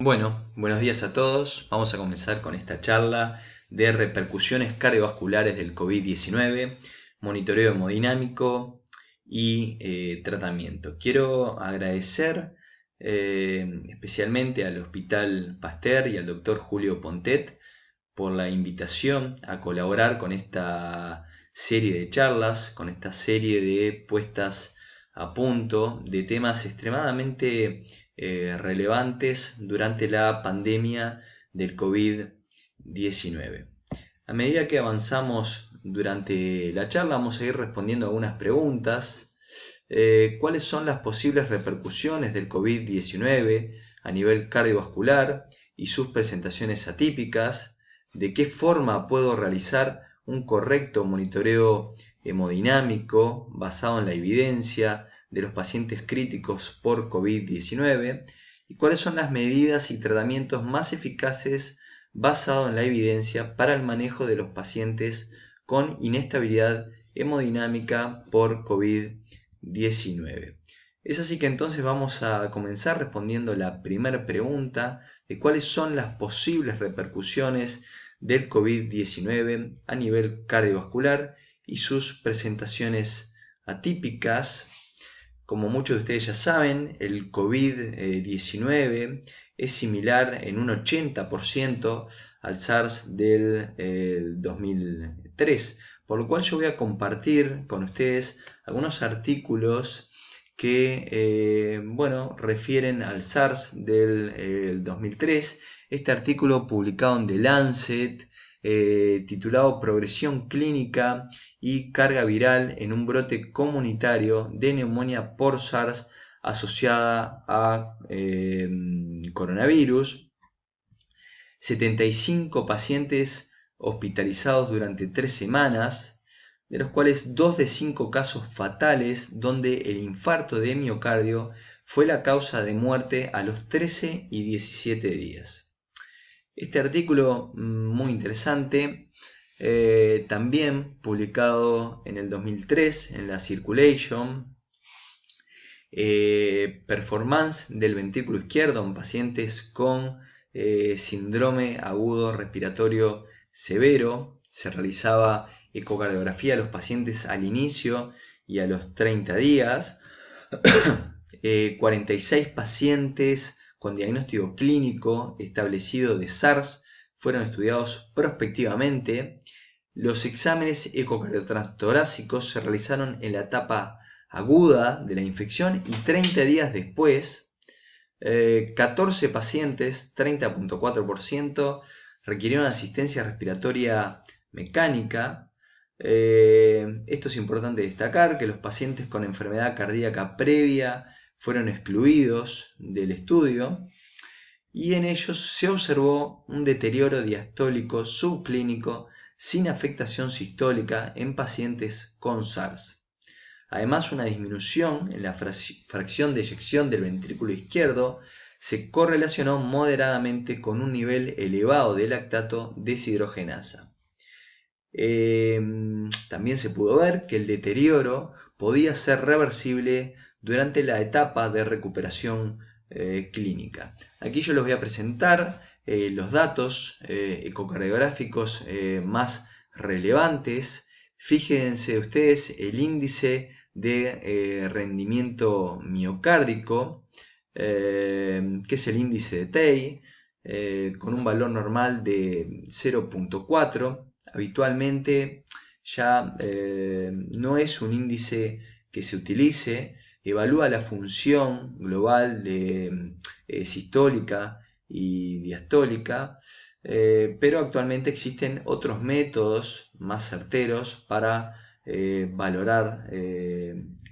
Bueno, buenos días a todos. Vamos a comenzar con esta charla de repercusiones cardiovasculares del COVID-19, monitoreo hemodinámico y tratamiento. Quiero agradecer especialmente al Hospital Pasteur y al doctor Julio Pontet por la invitación a colaborar con esta serie de charlas, con esta serie de puestas a punto de temas extremadamente relevantes durante la pandemia del COVID-19. A medida que avanzamos durante la charla vamos a ir respondiendo algunas preguntas. ¿Cuáles son las posibles repercusiones del COVID-19 a nivel cardiovascular y sus presentaciones atípicas? ¿De qué forma puedo realizar un correcto monitoreo hemodinámico basado en la evidencia de los pacientes críticos por COVID-19? ¿Y cuáles son las medidas y tratamientos más eficaces basados en la evidencia para el manejo de los pacientes con inestabilidad hemodinámica por COVID-19? Es así que entonces vamos a comenzar respondiendo la primera pregunta de cuáles son las posibles repercusiones del COVID-19 a nivel cardiovascular y sus presentaciones atípicas. Como muchos de ustedes ya saben, el COVID-19 es similar en un 80% al SARS del 2003, por lo cual yo voy a compartir con ustedes algunos artículos que refieren al SARS del 2003. Este artículo publicado en The Lancet, titulado Progresión clínica y carga viral en un brote comunitario de neumonía por SARS asociada a coronavirus. 75 pacientes hospitalizados durante 3 semanas, de los cuales 2 de 5 casos fatales donde el infarto de miocardio fue la causa de muerte a los 13 y 17 días. Este artículo muy interesante, también publicado en el 2003 en la Circulation, performance del ventrículo izquierdo en pacientes con síndrome agudo respiratorio severo. Se realizaba ecocardiografía a los pacientes al inicio y a los 30 días. 46 pacientes con diagnóstico clínico establecido de SARS fueron estudiados prospectivamente. Los exámenes ecocardiotorácicos se realizaron en la etapa aguda de la infección y 30 días después. 14 pacientes, 30.4%, requirieron asistencia respiratoria mecánica. Esto es importante destacar, que los pacientes con enfermedad cardíaca previa fueron excluidos del estudio y en ellos se observó un deterioro diastólico subclínico sin afectación sistólica en pacientes con SARS. Además, una disminución en la fracción de eyección del ventrículo izquierdo se correlacionó moderadamente con un nivel elevado de lactato deshidrogenasa. También se pudo ver que el deterioro podía ser reversible durante la etapa de recuperación clínica. Aquí yo les voy a presentar los datos ecocardiográficos más relevantes. Fíjense ustedes el índice de rendimiento miocárdico, que es el índice de TEI, con un valor normal de 0.4. Habitualmente ya no es un índice que se utilice. Evalúa la función global de sistólica y diastólica, pero actualmente existen otros métodos más certeros para valorar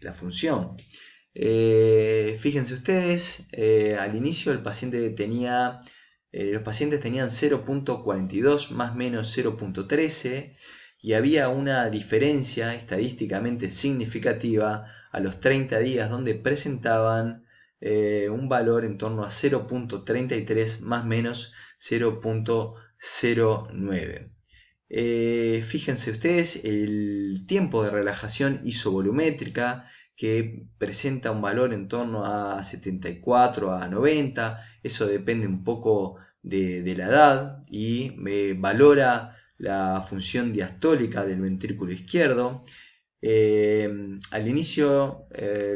la función. Fíjense ustedes, al inicio los pacientes tenían 0.42 más menos 0.13 y había una diferencia estadísticamente significativa a los 30 días donde presentaban un valor en torno a 0.33 más menos 0.09. Fíjense ustedes el tiempo de relajación isovolumétrica, que presenta un valor en torno a 74 a 90, eso depende un poco de la edad, y valora la función diastólica del ventrículo izquierdo. Al inicio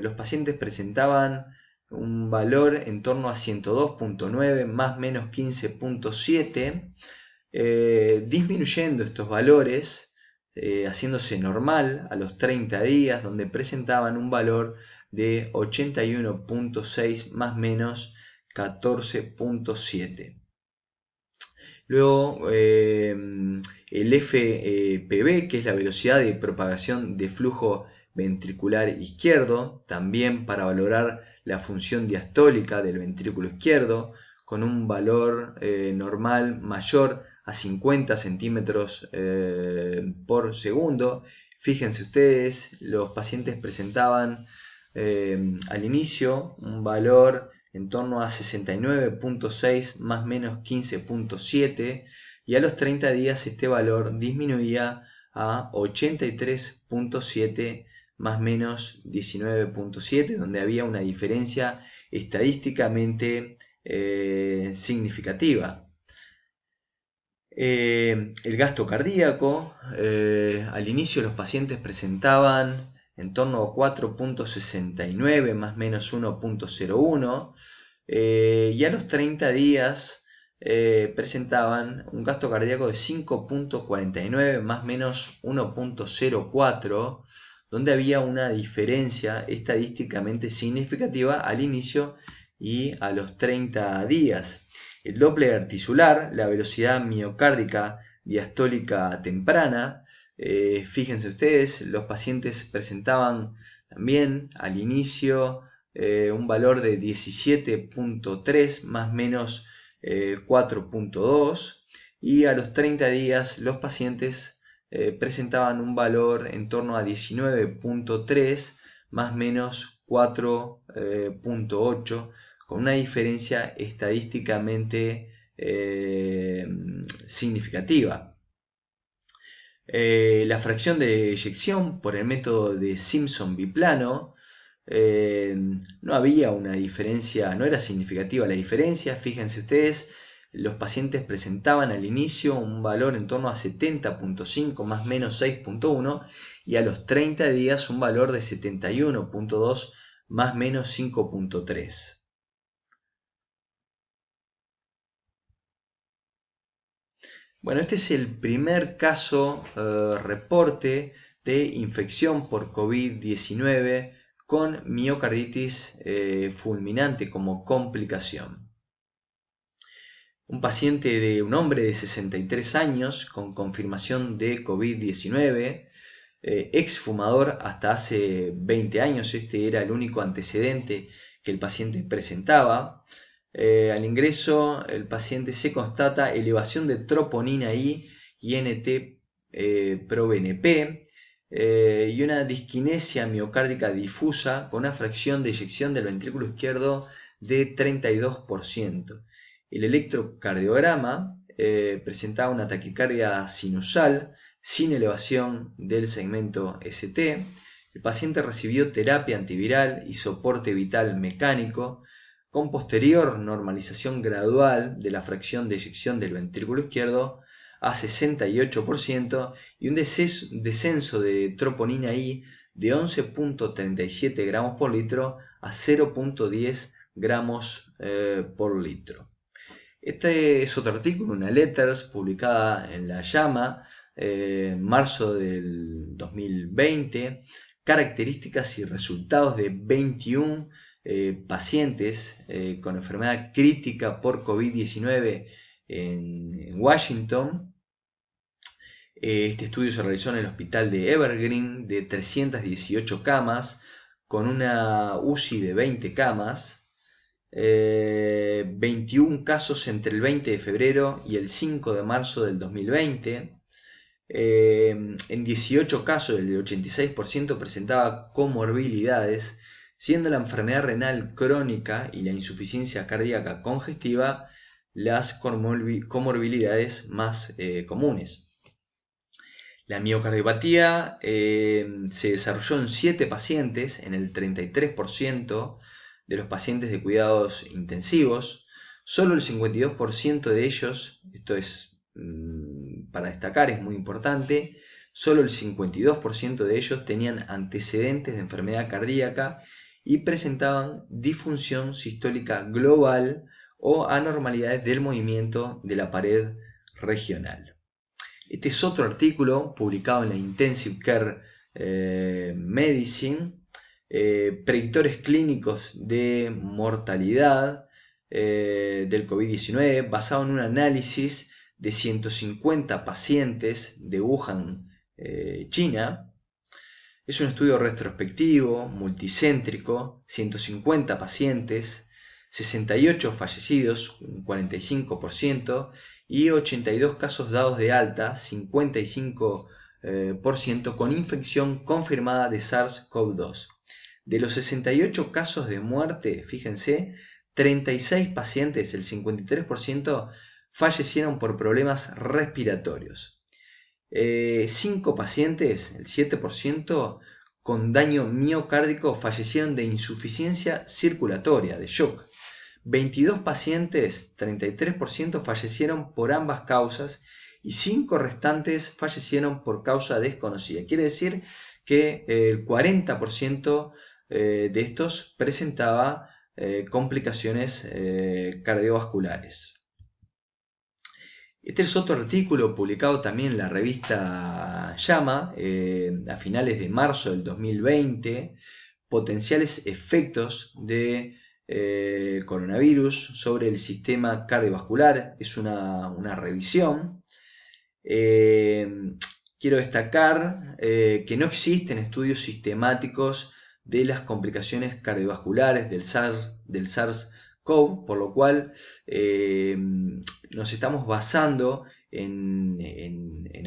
los pacientes presentaban un valor en torno a 102.9 más menos 15.7, disminuyendo estos valores, haciéndose normal a los 30 días, donde presentaban un valor de 81.6 más menos 14.7. Luego el FPV, que es la velocidad de propagación de flujo ventricular izquierdo, también para valorar la función diastólica del ventrículo izquierdo, con un valor normal mayor a 50 centímetros por segundo. Fíjense ustedes, los pacientes presentaban al inicio un valor en torno a 69.6 más menos 15.7, y a los 30 días este valor disminuía a 83.7 más menos 19.7, donde había una diferencia estadísticamente significativa. El gasto cardíaco, al inicio los pacientes presentaban en torno a 4.69 más menos 1.01, y a los 30 días presentaban un gasto cardíaco de 5.49 más menos 1.04, donde había una diferencia estadísticamente significativa al inicio y a los 30 días. El Doppler tisular, la velocidad miocárdica diastólica temprana, fíjense ustedes, los pacientes presentaban también al inicio un valor de 17.3 más menos 4.2, y a los 30 días los pacientes presentaban un valor en torno a 19.3 más menos 4.8, con una diferencia estadísticamente significativa. La fracción de eyección por el método de Simpson biplano, no había una diferencia, no era significativa la diferencia. Fíjense ustedes, los pacientes presentaban al inicio un valor en torno a 70.5 más menos 6.1, y a los 30 días un valor de 71.2 más menos 5.3. Bueno, este es el primer caso reporte de infección por COVID-19 con miocarditis fulminante como complicación. Un hombre de 63 años con confirmación de COVID-19, exfumador hasta hace 20 años, este era el único antecedente que el paciente presentaba. Al ingreso, el paciente se constata elevación de troponina I y NT-proBNP, y una disquinesia miocárdica difusa con una fracción de eyección del ventrículo izquierdo de 32%. El electrocardiograma presentaba una taquicardia sinusal sin elevación del segmento ST. El paciente recibió terapia antiviral y soporte vital mecánico, con posterior normalización gradual de la fracción de eyección del ventrículo izquierdo a 68% y un descenso de troponina I de 11.37 gramos por litro a 0.10 gramos por litro. Este es otro artículo, una Letters publicada en La JAMA en marzo del 2020, características y resultados de 21 pacientes con enfermedad crítica por COVID-19 en Washington. Este estudio se realizó en el hospital de Evergreen, de 318 camas, con una UCI de 20 camas. 21 casos entre el 20 de febrero y el 5 de marzo del 2020. En 18 casos, el 86% presentaba comorbilidades, siendo la enfermedad renal crónica y la insuficiencia cardíaca congestiva las comorbilidades más comunes. La miocardiopatía se desarrolló en 7 pacientes, en el 33% de los pacientes de cuidados intensivos. Solo el 52% de ellos, esto es para destacar, es muy importante, solo el 52% de ellos tenían antecedentes de enfermedad cardíaca y presentaban disfunción sistólica global o anormalidades del movimiento de la pared regional. Este es otro artículo publicado en la Intensive Care Medicine, predictores clínicos de mortalidad del COVID-19, basado en un análisis de 150 pacientes de Wuhan, China. Es un estudio retrospectivo, multicéntrico, 150 pacientes, 68 fallecidos, un 45%, y 82 casos dados de alta, 55%, con infección confirmada de SARS-CoV-2. De los 68 casos de muerte, fíjense, 36 pacientes, el 53%, fallecieron por problemas respiratorios. 5 pacientes, el 7%, con daño miocárdico fallecieron de insuficiencia circulatoria, de shock. 22 pacientes, 33%, fallecieron por ambas causas y 5 restantes fallecieron por causa desconocida. Quiere decir que el 40% de estos presentaba complicaciones cardiovasculares. Este es otro artículo publicado también en la revista JAMA a finales de marzo del 2020, potenciales efectos de coronavirus sobre el sistema cardiovascular. Es una revisión. Quiero destacar que no existen estudios sistemáticos de las complicaciones cardiovasculares del SARS-CoV, por lo cual nos estamos basando en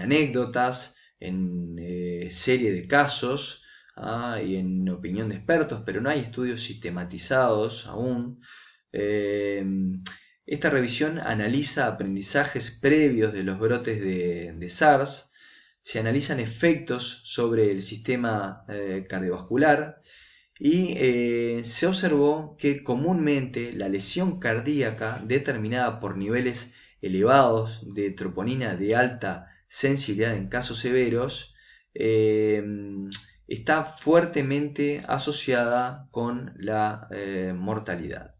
anécdotas, en serie de casos y en opinión de expertos, pero no hay estudios sistematizados aún. Esta revisión analiza aprendizajes previos de los brotes de SARS, se analizan efectos sobre el sistema cardiovascular y se observó que comúnmente la lesión cardíaca determinada por niveles elevados de troponina de alta sensibilidad en casos severos está fuertemente asociada con la mortalidad.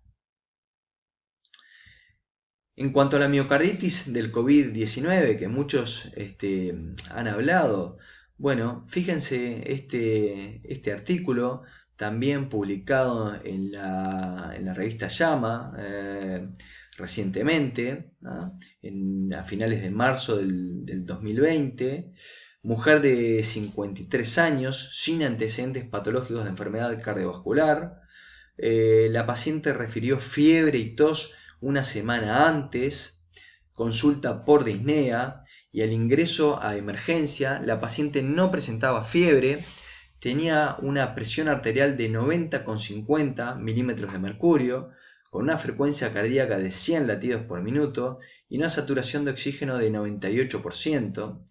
En cuanto a la miocarditis del COVID-19, que muchos han hablado, bueno, fíjense este artículo, también publicado en la revista JAMA recientemente, a finales de marzo del 2020, mujer de 53 años, sin antecedentes patológicos de enfermedad cardiovascular. La paciente refirió fiebre y tos una semana antes, consulta por disnea, y al ingreso a emergencia la paciente no presentaba fiebre, tenía una presión arterial de 90,50 milímetros de mercurio, con una frecuencia cardíaca de 100 latidos por minuto y una saturación de oxígeno de 98%.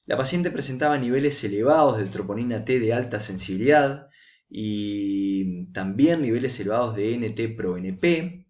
La paciente presentaba niveles elevados de troponina T de alta sensibilidad y también niveles elevados de NT-proBNP,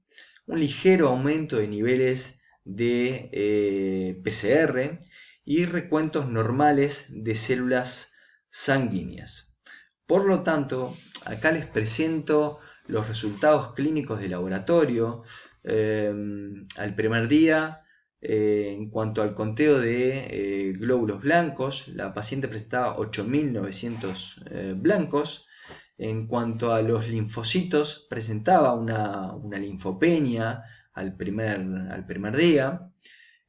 un ligero aumento de niveles de PCR y recuentos normales de células sanguíneas. Por lo tanto, acá les presento los resultados clínicos de laboratorio. Al primer día, en cuanto al conteo de glóbulos blancos, la paciente presentaba 8.900 blancos. En cuanto a los linfocitos, presentaba una linfopenia al primer día.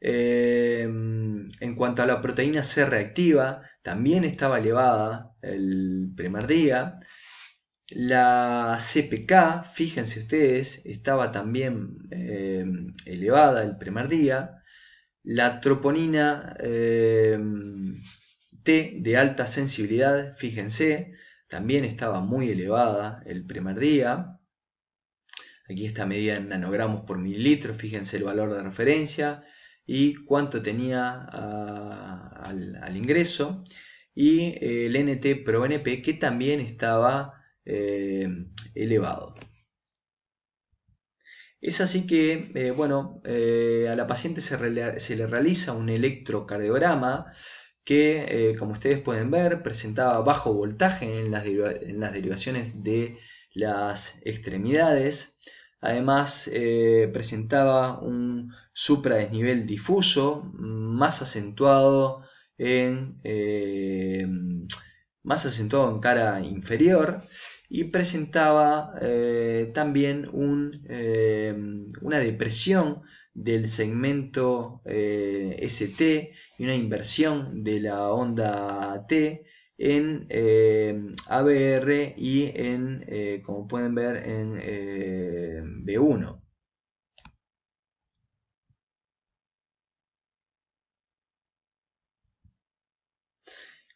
En cuanto a la proteína C reactiva, también estaba elevada el primer día. La CPK, fíjense ustedes, estaba también elevada el primer día. La troponina T de alta sensibilidad, fíjense, también estaba muy elevada el primer día. Aquí está medida en nanogramos por mililitro, fíjense el valor de referencia. y cuánto tenía al ingreso, y el NT-proBNP, que también estaba elevado. Es así que, a la paciente se le realiza un electrocardiograma que, como ustedes pueden ver, presentaba bajo voltaje en las derivaciones de las extremidades. Además, presentaba un supradesnivel difuso más acentuado en cara inferior, y presentaba también una depresión del segmento ST y una inversión de la onda T en ABR y como pueden ver, en B1.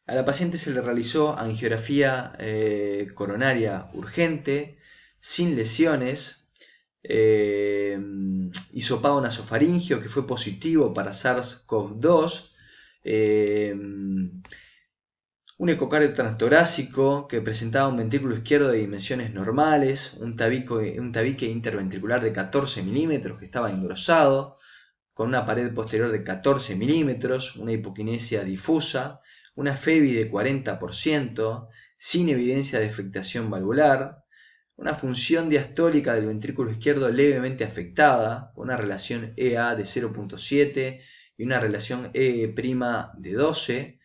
A la paciente se le realizó angiografía coronaria urgente, sin lesiones, hisopado nasofaringio que fue positivo para SARS-CoV-2, un ecocardio transtorácico que presentaba un ventrículo izquierdo de dimensiones normales, un tabique interventricular de 14 milímetros que estaba engrosado, con una pared posterior de 14 milímetros, una hipoquinesia difusa, una FEBI de 40%, sin evidencia de afectación valvular, una función diastólica del ventrículo izquierdo levemente afectada, con una relación EA de 0.7 y una relación EE' de 12,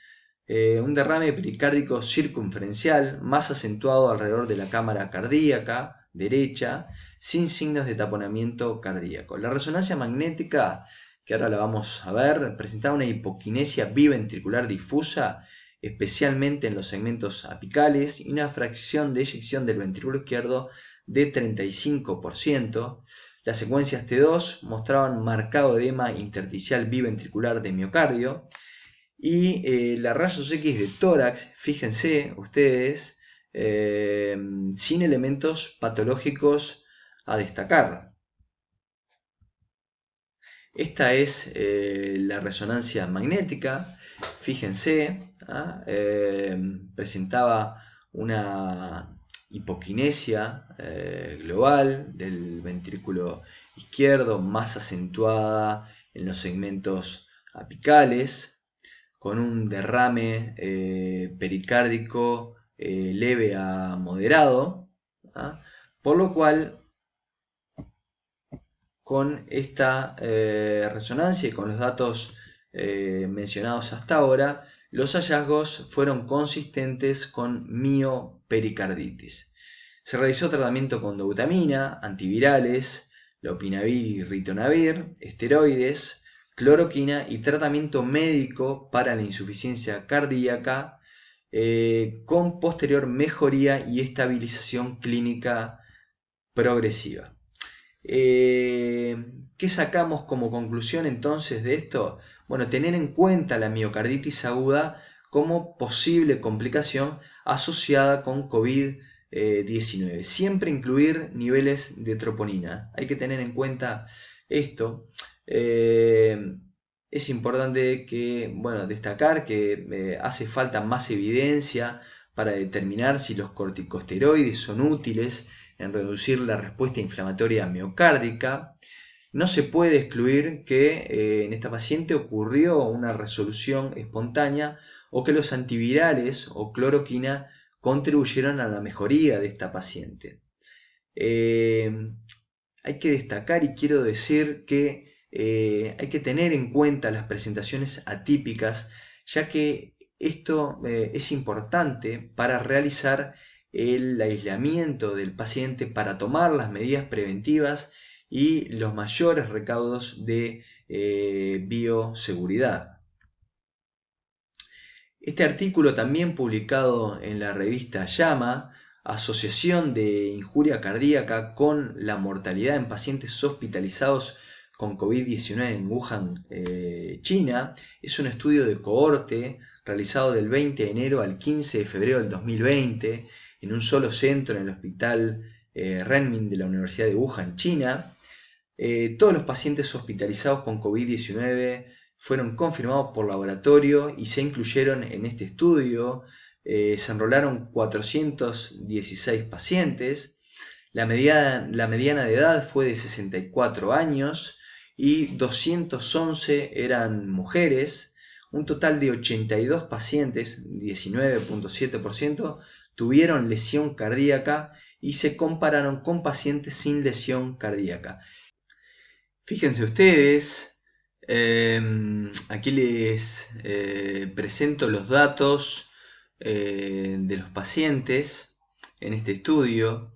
un derrame pericárdico circunferencial más acentuado alrededor de la cámara cardíaca derecha, sin signos de taponamiento cardíaco. La resonancia magnética, que ahora la vamos a ver, presentaba una hipoquinesia biventricular difusa, especialmente en los segmentos apicales, y una fracción de eyección del ventrículo izquierdo de 35%. Las secuencias T2 mostraban marcado edema intersticial biventricular de miocardio, y la rayos X de tórax, fíjense ustedes, sin elementos patológicos a destacar. Esta es la resonancia magnética, fíjense, presentaba una hipoquinesia global del ventrículo izquierdo más acentuada en los segmentos apicales, con un derrame pericárdico leve a moderado, por lo cual, con esta resonancia y con los datos mencionados hasta ahora, los hallazgos fueron consistentes con miopericarditis. Se realizó tratamiento con dobutamina, antivirales, lopinavir y ritonavir, esteroides, cloroquina y tratamiento médico para la insuficiencia cardíaca, con posterior mejoría y estabilización clínica progresiva. ¿Qué sacamos como conclusión entonces de esto? Bueno, tener en cuenta la miocarditis aguda como posible complicación asociada con COVID-19. Siempre incluir niveles de troponina. Hay que tener en cuenta esto. Es importante destacar que hace falta más evidencia para determinar si los corticosteroides son útiles en reducir la respuesta inflamatoria miocárdica. No se puede excluir que en esta paciente ocurrió una resolución espontánea o que los antivirales o cloroquina contribuyeron a la mejoría de esta paciente. Hay que destacar y quiero decir que hay que tener en cuenta las presentaciones atípicas, ya que esto es importante para realizar el aislamiento del paciente, para tomar las medidas preventivas y los mayores recaudos de bioseguridad. Este artículo, también publicado en la revista JAMA, Asociación de Injuria Cardíaca con la Mortalidad en Pacientes Hospitalizados con COVID-19 en Wuhan, China, es un estudio de cohorte realizado del 20 de enero al 15 de febrero del 2020 en un solo centro en el hospital Renmin de la Universidad de Wuhan, China. Todos los pacientes hospitalizados con COVID-19 fueron confirmados por laboratorio y se incluyeron en este estudio. Se enrolaron 416 pacientes. La mediana de edad fue de 64 años y 211 eran mujeres. Un total de 82 pacientes, 19.7%, tuvieron lesión cardíaca y se compararon con pacientes sin lesión cardíaca. Fíjense ustedes, aquí les presento los datos de los pacientes en este estudio.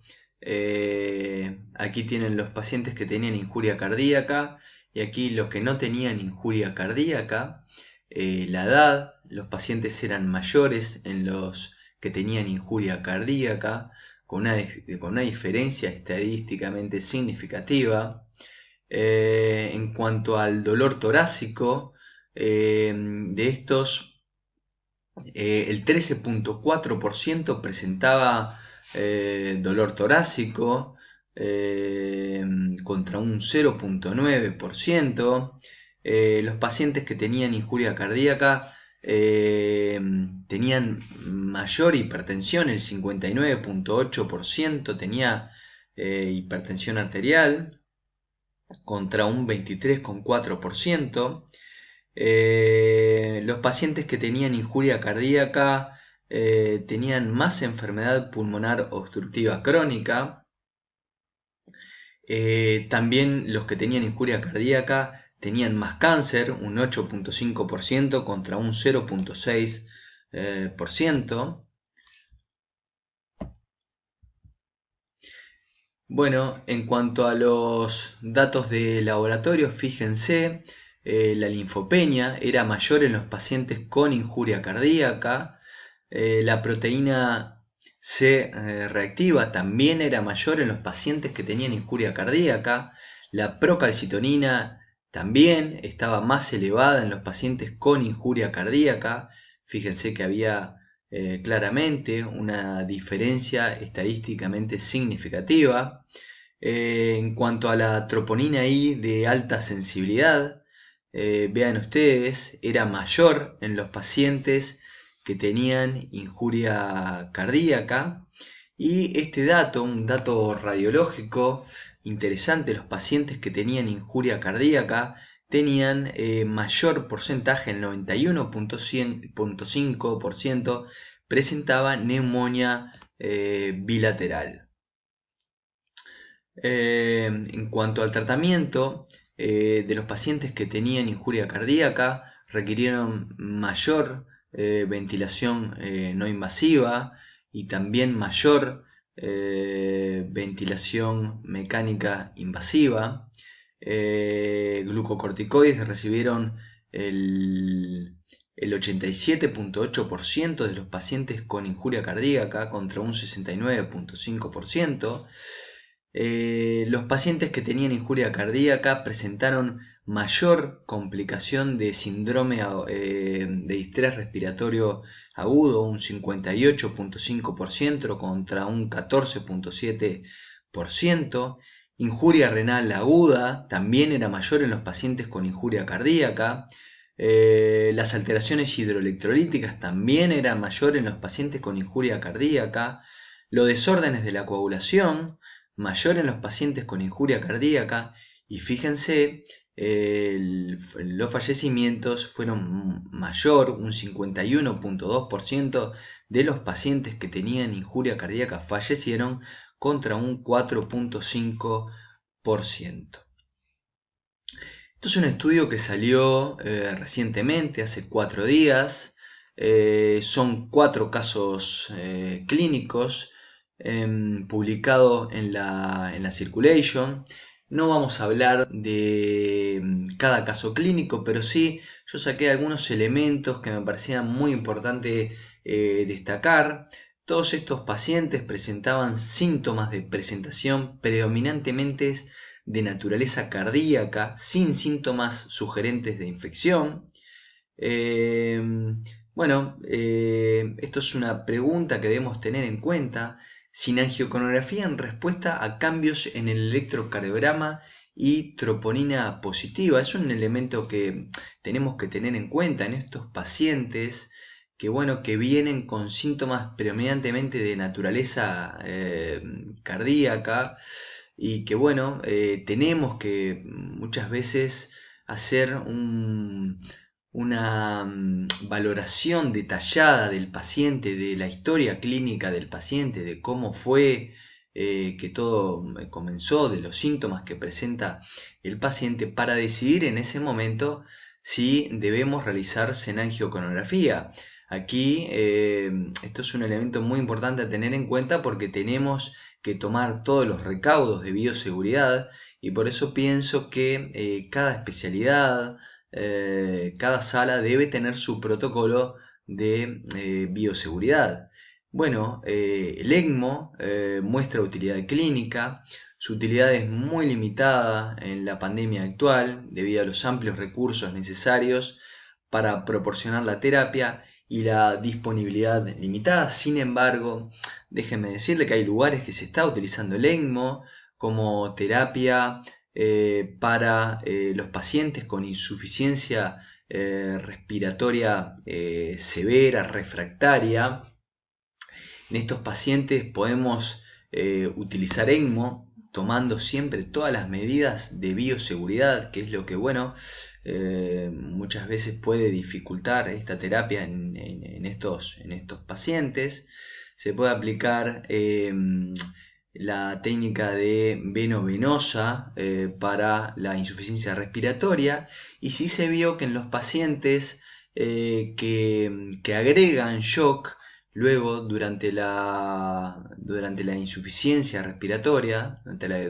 Aquí tienen los pacientes que tenían injuria cardíaca y aquí los que no tenían injuria cardíaca. La edad, los pacientes eran mayores en los que tenían injuria cardíaca, con una diferencia estadísticamente significativa. En cuanto al dolor torácico, de estos, el 13.4% presentaba dolor torácico contra un 0.9%. Los pacientes que tenían injuria cardíaca tenían mayor hipertensión, el 59.8% tenía hipertensión arterial contra un 23.4%. Los pacientes que tenían injuria cardíaca tenían más enfermedad pulmonar obstructiva crónica. También los que tenían injuria cardíaca tenían más cáncer, un 8.5% contra un 0.6%. Bueno, en cuanto a los datos de laboratorio, fíjense, la linfopenia era mayor en los pacientes con injuria cardíaca, la proteína C reactiva también era mayor en los pacientes que tenían injuria cardíaca, la procalcitonina también estaba más elevada en los pacientes con injuria cardíaca. Fíjense que había claramente una diferencia estadísticamente significativa. En cuanto a la troponina I de alta sensibilidad, vean ustedes, era mayor en los pacientes que tenían injuria cardíaca. Y este dato, un dato radiológico interesante, los pacientes que tenían injuria cardíaca tenían mayor porcentaje, el 91.5% presentaba neumonía bilateral. En cuanto al tratamiento de los pacientes que tenían injuria cardíaca, requirieron mayor ventilación no invasiva y también mayor ventilación mecánica invasiva. Glucocorticoides recibieron el 87.8% de los pacientes con injuria cardíaca contra un 69.5%. Los pacientes que tenían injuria cardíaca presentaron mayor complicación de síndrome de distrés respiratorio agudo, un 58.5% contra un 14.7%. Injuria renal aguda también era mayor en los pacientes con injuria cardíaca. Las alteraciones hidroelectrolíticas también eran mayor en los pacientes con injuria cardíaca. Los desórdenes de la coagulación mayor en los pacientes con injuria cardíaca. Y fíjense, los fallecimientos fueron mayor, un 51.2% de los pacientes que tenían injuria cardíaca fallecieron contra un 4.5%. Esto es un estudio que salió recientemente, hace 4 días. Son 4 casos clínicos publicados en la Circulation. No vamos a hablar de cada caso clínico, pero sí yo saqué algunos elementos que me parecían muy importante destacar. Todos estos pacientes presentaban síntomas de presentación predominantemente de naturaleza cardíaca, sin síntomas sugerentes de infección. Esto es una pregunta que debemos tener en cuenta. Sin angioconografía en respuesta a cambios en el electrocardiograma y troponina positiva. Es un elemento que tenemos que tener en cuenta en estos pacientes que, bueno, que vienen con síntomas predominantemente de naturaleza cardíaca y que, bueno, tenemos que muchas veces hacer una valoración detallada del paciente, de la historia clínica del paciente, de cómo fue que todo comenzó, de los síntomas que presenta el paciente, para decidir en ese momento si debemos realizar senangioconografía. Aquí esto es un elemento muy importante a tener en cuenta porque tenemos que tomar todos los recaudos de bioseguridad y por eso pienso que cada especialidad, cada sala debe tener su protocolo de bioseguridad. Bueno, el ECMO muestra utilidad clínica. Su utilidad es muy limitada en la pandemia actual debido a los amplios recursos necesarios para proporcionar la terapia y la disponibilidad limitada. Sin embargo, déjenme decirle que hay lugares que se está utilizando el ECMO como terapia para los pacientes con insuficiencia respiratoria severa, refractaria. En estos pacientes podemos utilizar ECMO tomando siempre todas las medidas de bioseguridad, que es lo que, bueno, muchas veces puede dificultar esta terapia en estos pacientes. Se puede aplicar la técnica de veno-venosa para la insuficiencia respiratoria y sí se vio que en los pacientes que agregan shock luego durante la insuficiencia respiratoria,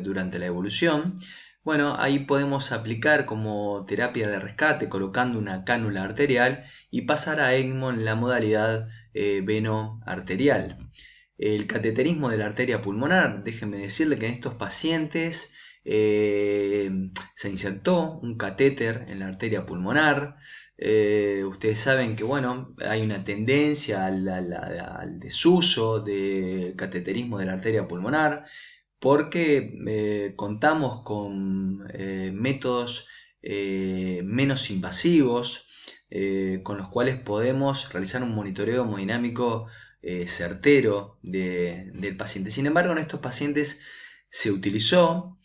durante la evolución, bueno, ahí podemos aplicar como terapia de rescate colocando una cánula arterial y pasar a ECMO en la modalidad veno-arterial. El cateterismo de la arteria pulmonar, déjenme decirle que en estos pacientes se insertó un catéter en la arteria pulmonar. Ustedes saben que, bueno, hay una tendencia al desuso del cateterismo de la arteria pulmonar porque contamos con métodos menos invasivos con los cuales podemos realizar un monitoreo hemodinámico certero del paciente. Sin embargo, en estos pacientes se utilizó,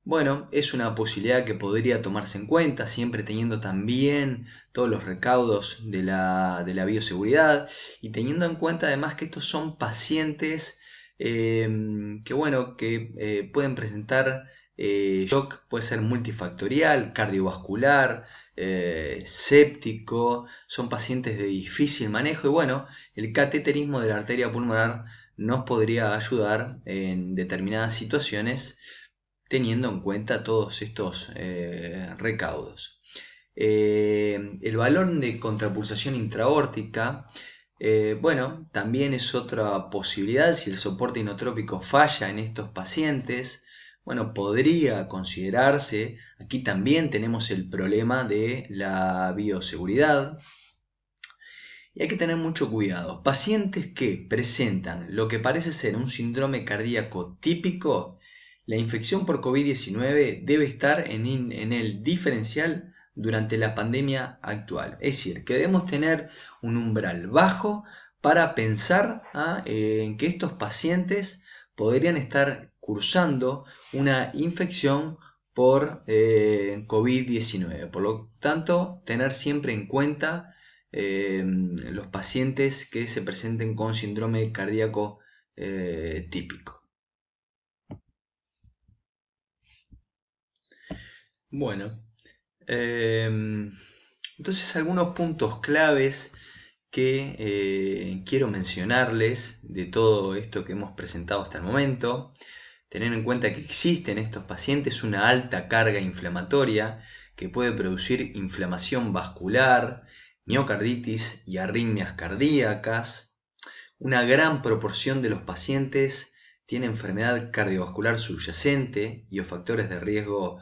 bueno, es una posibilidad que podría tomarse en cuenta, siempre teniendo también todos los recaudos de la bioseguridad y teniendo en cuenta además que estos son pacientes que, bueno, que pueden presentar shock, puede ser multifactorial, cardiovascular, séptico, son pacientes de difícil manejo y, bueno, el cateterismo de la arteria pulmonar nos podría ayudar en determinadas situaciones teniendo en cuenta todos estos recaudos. El balón de contrapulsación intraórtica, bueno, también es otra posibilidad. Si el soporte inotrópico falla en estos pacientes, bueno, podría considerarse. Aquí también tenemos el problema de la bioseguridad. Y hay que tener mucho cuidado. Pacientes que presentan lo que parece ser un síndrome cardíaco típico, la infección por COVID-19 debe estar en el diferencial durante la pandemia actual. Es decir, que debemos tener un umbral bajo para pensar en que estos pacientes podrían estar cursando una infección por COVID-19. Por lo tanto, tener siempre en cuenta los pacientes que se presenten con síndrome cardíaco típico. Bueno, entonces algunos puntos claves que quiero mencionarles de todo esto que hemos presentado hasta el momento. Tener en cuenta que existe en estos pacientes una alta carga inflamatoria que puede producir inflamación vascular, miocarditis y arritmias cardíacas. Una gran proporción de los pacientes tiene enfermedad cardiovascular subyacente y o factores de riesgo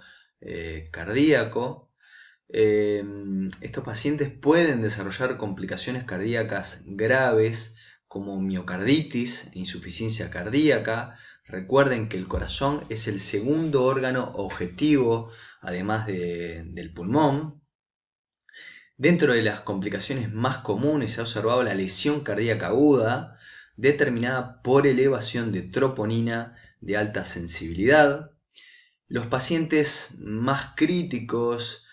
cardíaco. Estos pacientes pueden desarrollar complicaciones cardíacas graves como miocarditis, insuficiencia cardíaca, Recuerden que el corazón es el segundo órgano objetivo, además del pulmón. Dentro de las complicaciones más comunes se ha observado la lesión cardíaca aguda, determinada por elevación de troponina de alta sensibilidad. Los pacientes más críticos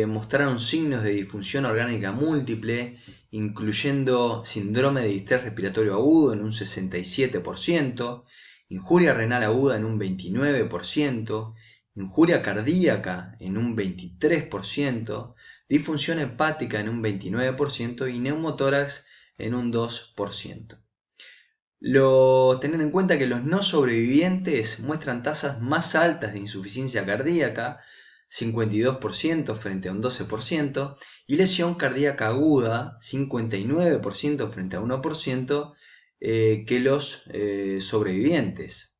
mostraron signos de disfunción orgánica múltiple, incluyendo síndrome de distrés respiratorio agudo en un 67%, injuria renal aguda en un 29%, injuria cardíaca en un 23%, disfunción hepática en un 29% y neumotórax en un 2%. Tener en cuenta que los no sobrevivientes muestran tasas más altas de insuficiencia cardíaca, 52% frente a un 12%, y lesión cardíaca aguda, 59% frente a 1%, que los sobrevivientes.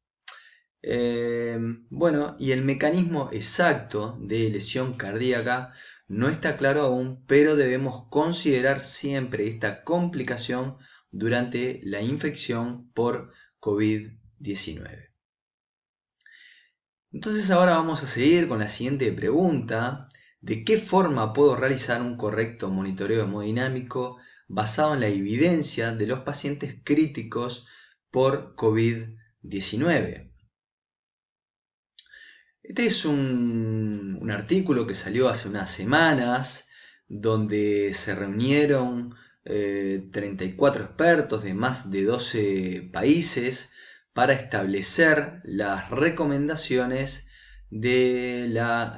Bueno, y el mecanismo exacto de lesión cardíaca no está claro aún, pero debemos considerar siempre esta complicación durante la infección por COVID-19. Entonces ahora vamos a seguir con la siguiente pregunta: ¿de qué forma puedo realizar un correcto monitoreo hemodinámico basado en la evidencia de los pacientes críticos por COVID-19? Este es un artículo que salió hace unas semanas, donde se reunieron 34 expertos de más de 12 países para establecer las recomendaciones de la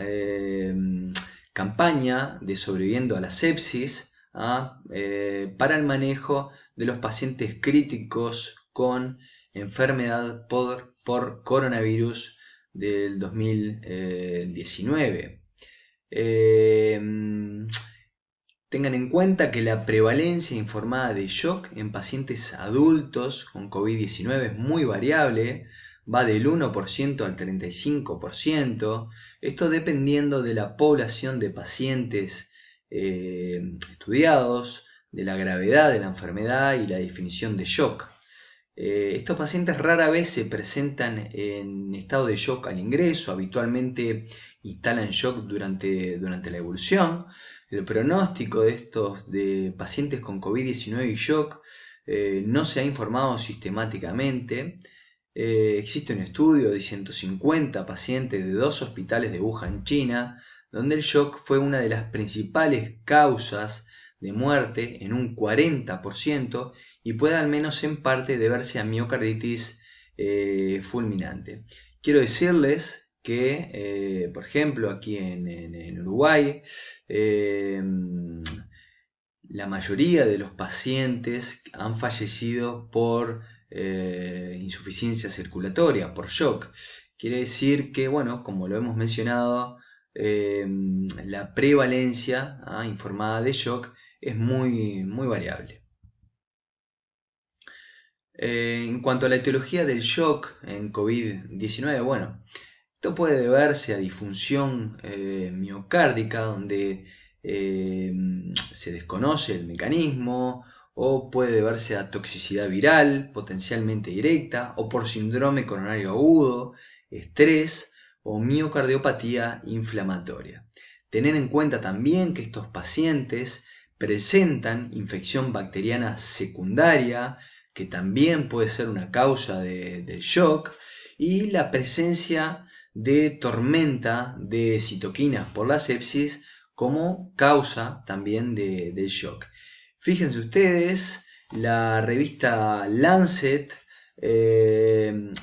campaña de Sobreviviendo a la Sepsis para el manejo de los pacientes críticos con enfermedad por coronavirus del 2019. Tengan en cuenta que la prevalencia informada de shock en pacientes adultos con COVID-19 es muy variable, va del 1% al 35%, esto dependiendo de la población de pacientes estudiados, de la gravedad de la enfermedad y la definición de shock. Estos pacientes rara vez se presentan en estado de shock al ingreso, habitualmente instalan shock durante la evolución. El pronóstico de pacientes con COVID-19 y shock no se ha informado sistemáticamente. Existe un estudio de 150 pacientes de 2 hospitales de Wuhan, China, donde el shock fue una de las principales causas de muerte en un 40% y puede al menos en parte deberse a miocarditis fulminante. Quiero decirles que, por ejemplo, aquí en Uruguay, la mayoría de los pacientes han fallecido por insuficiencia circulatoria, por shock. Quiere decir que, bueno, como lo hemos mencionado, la prevalencia informada de shock es muy variable. En cuanto a la etiología del shock en COVID-19, bueno, esto puede deberse a disfunción miocárdica, donde se desconoce el mecanismo, o puede deberse a toxicidad viral, potencialmente directa, o por síndrome coronario agudo, estrés o miocardiopatía inflamatoria. Tener en cuenta también que estos pacientes presentan infección bacteriana secundaria, que también puede ser una causa del shock, y la presencia de tormenta de citoquinas por la sepsis como causa también del shock. Fíjense ustedes, la revista Lancet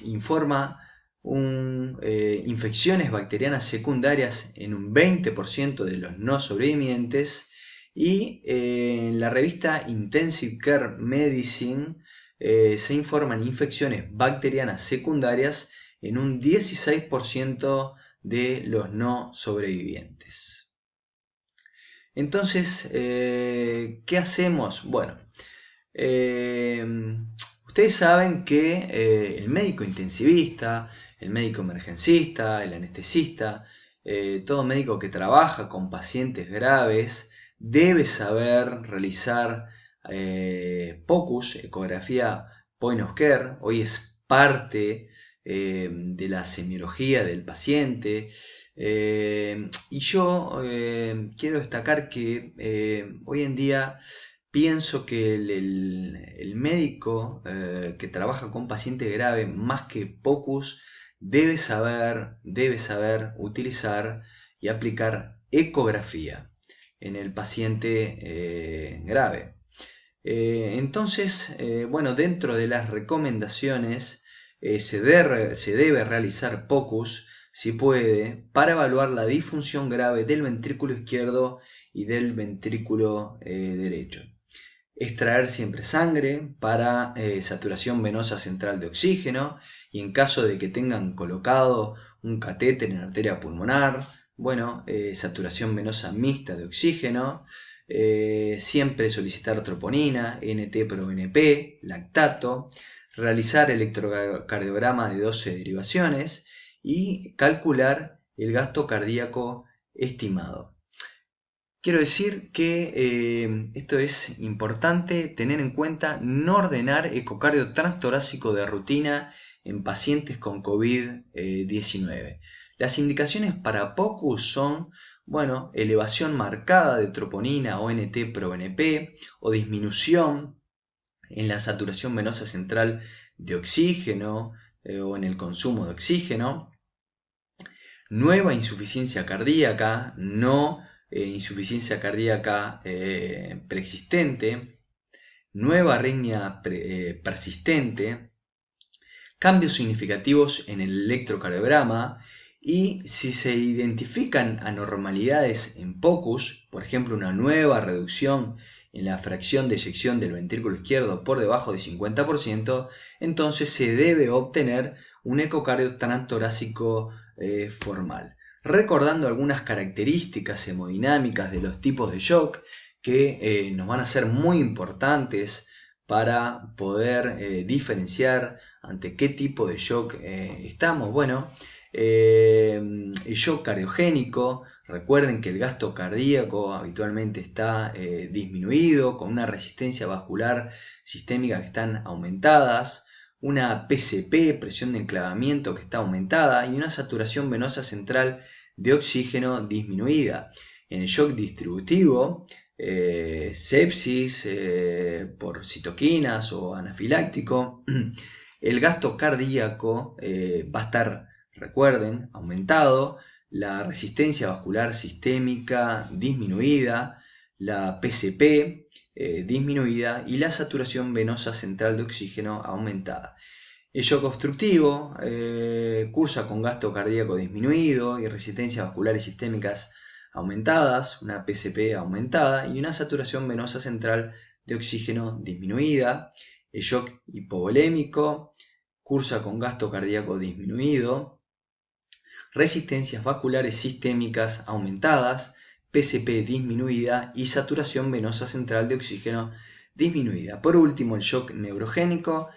informa infecciones bacterianas secundarias en un 20% de los no sobrevivientes, y en la revista Intensive Care Medicine se informan infecciones bacterianas secundarias en un 16% de los no sobrevivientes. Entonces, ¿qué hacemos? Bueno, ustedes saben que el médico intensivista, el médico emergencista, el anestesista, todo médico que trabaja con pacientes graves debe saber realizar POCUS, ecografía point of care. Hoy es parte de la semiología del paciente. Y yo quiero destacar que hoy en día pienso que el médico que trabaja con paciente grave, más que POCUS, debe saber utilizar y aplicar ecografía en el paciente grave. Entonces, bueno, dentro de las recomendaciones se debe realizar POCUS, si puede, para evaluar la disfunción grave del ventrículo izquierdo y del ventrículo derecho. Extraer siempre sangre para saturación venosa central de oxígeno, y en caso de que tengan colocado un catéter en la arteria pulmonar, bueno, saturación venosa mixta de oxígeno. Siempre solicitar troponina, NT-proBNP, lactato, realizar electrocardiograma de 12 derivaciones y calcular el gasto cardíaco estimado. Quiero decir que esto es importante tener en cuenta: no ordenar ecocardio transtorácico de rutina en pacientes con COVID-19. Las indicaciones para POCUS son, bueno, elevación marcada de troponina o NT-proBNP o disminución en la saturación venosa central de oxígeno o en el consumo de oxígeno, nueva insuficiencia cardíaca, no insuficiencia cardíaca preexistente, nueva arritmia persistente, cambios significativos en el electrocardiograma, y si se identifican anormalidades en POCUS, por ejemplo una nueva reducción en la fracción de eyección del ventrículo izquierdo por debajo de 50%, entonces se debe obtener un ecocardio transtorácico formal, recordando algunas características hemodinámicas de los tipos de shock que nos van a ser muy importantes para poder diferenciar ante qué tipo de shock estamos. Bueno, el shock cardiogénico, recuerden que el gasto cardíaco habitualmente está disminuido, con una resistencia vascular sistémica que están aumentadas, una PCP, presión de enclavamiento, que está aumentada, y una saturación venosa central de oxígeno disminuida. En el shock distributivo, sepsis por citoquinas o anafiláctico, el gasto cardíaco va a estar, recuerden, aumentado, la resistencia vascular sistémica disminuida, la PCP disminuida y la saturación venosa central de oxígeno aumentada. El shock obstructivo cursa con gasto cardíaco disminuido y resistencias vasculares sistémicas aumentadas, una PCP aumentada y una saturación venosa central de oxígeno disminuida. El shock hipovolémico cursa con gasto cardíaco disminuido, resistencias vasculares sistémicas aumentadas, PCP disminuida y saturación venosa central de oxígeno disminuida. Por último, el shock neurogénico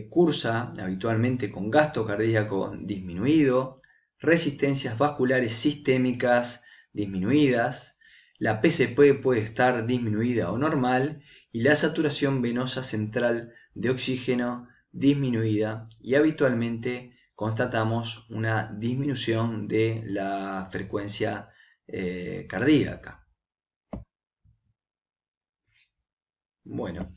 cursa habitualmente con gasto cardíaco disminuido, resistencias vasculares sistémicas disminuidas, la PCP puede estar disminuida o normal y la saturación venosa central de oxígeno disminuida, y habitualmente constatamos una disminución de la frecuencia cardíaca. Bueno,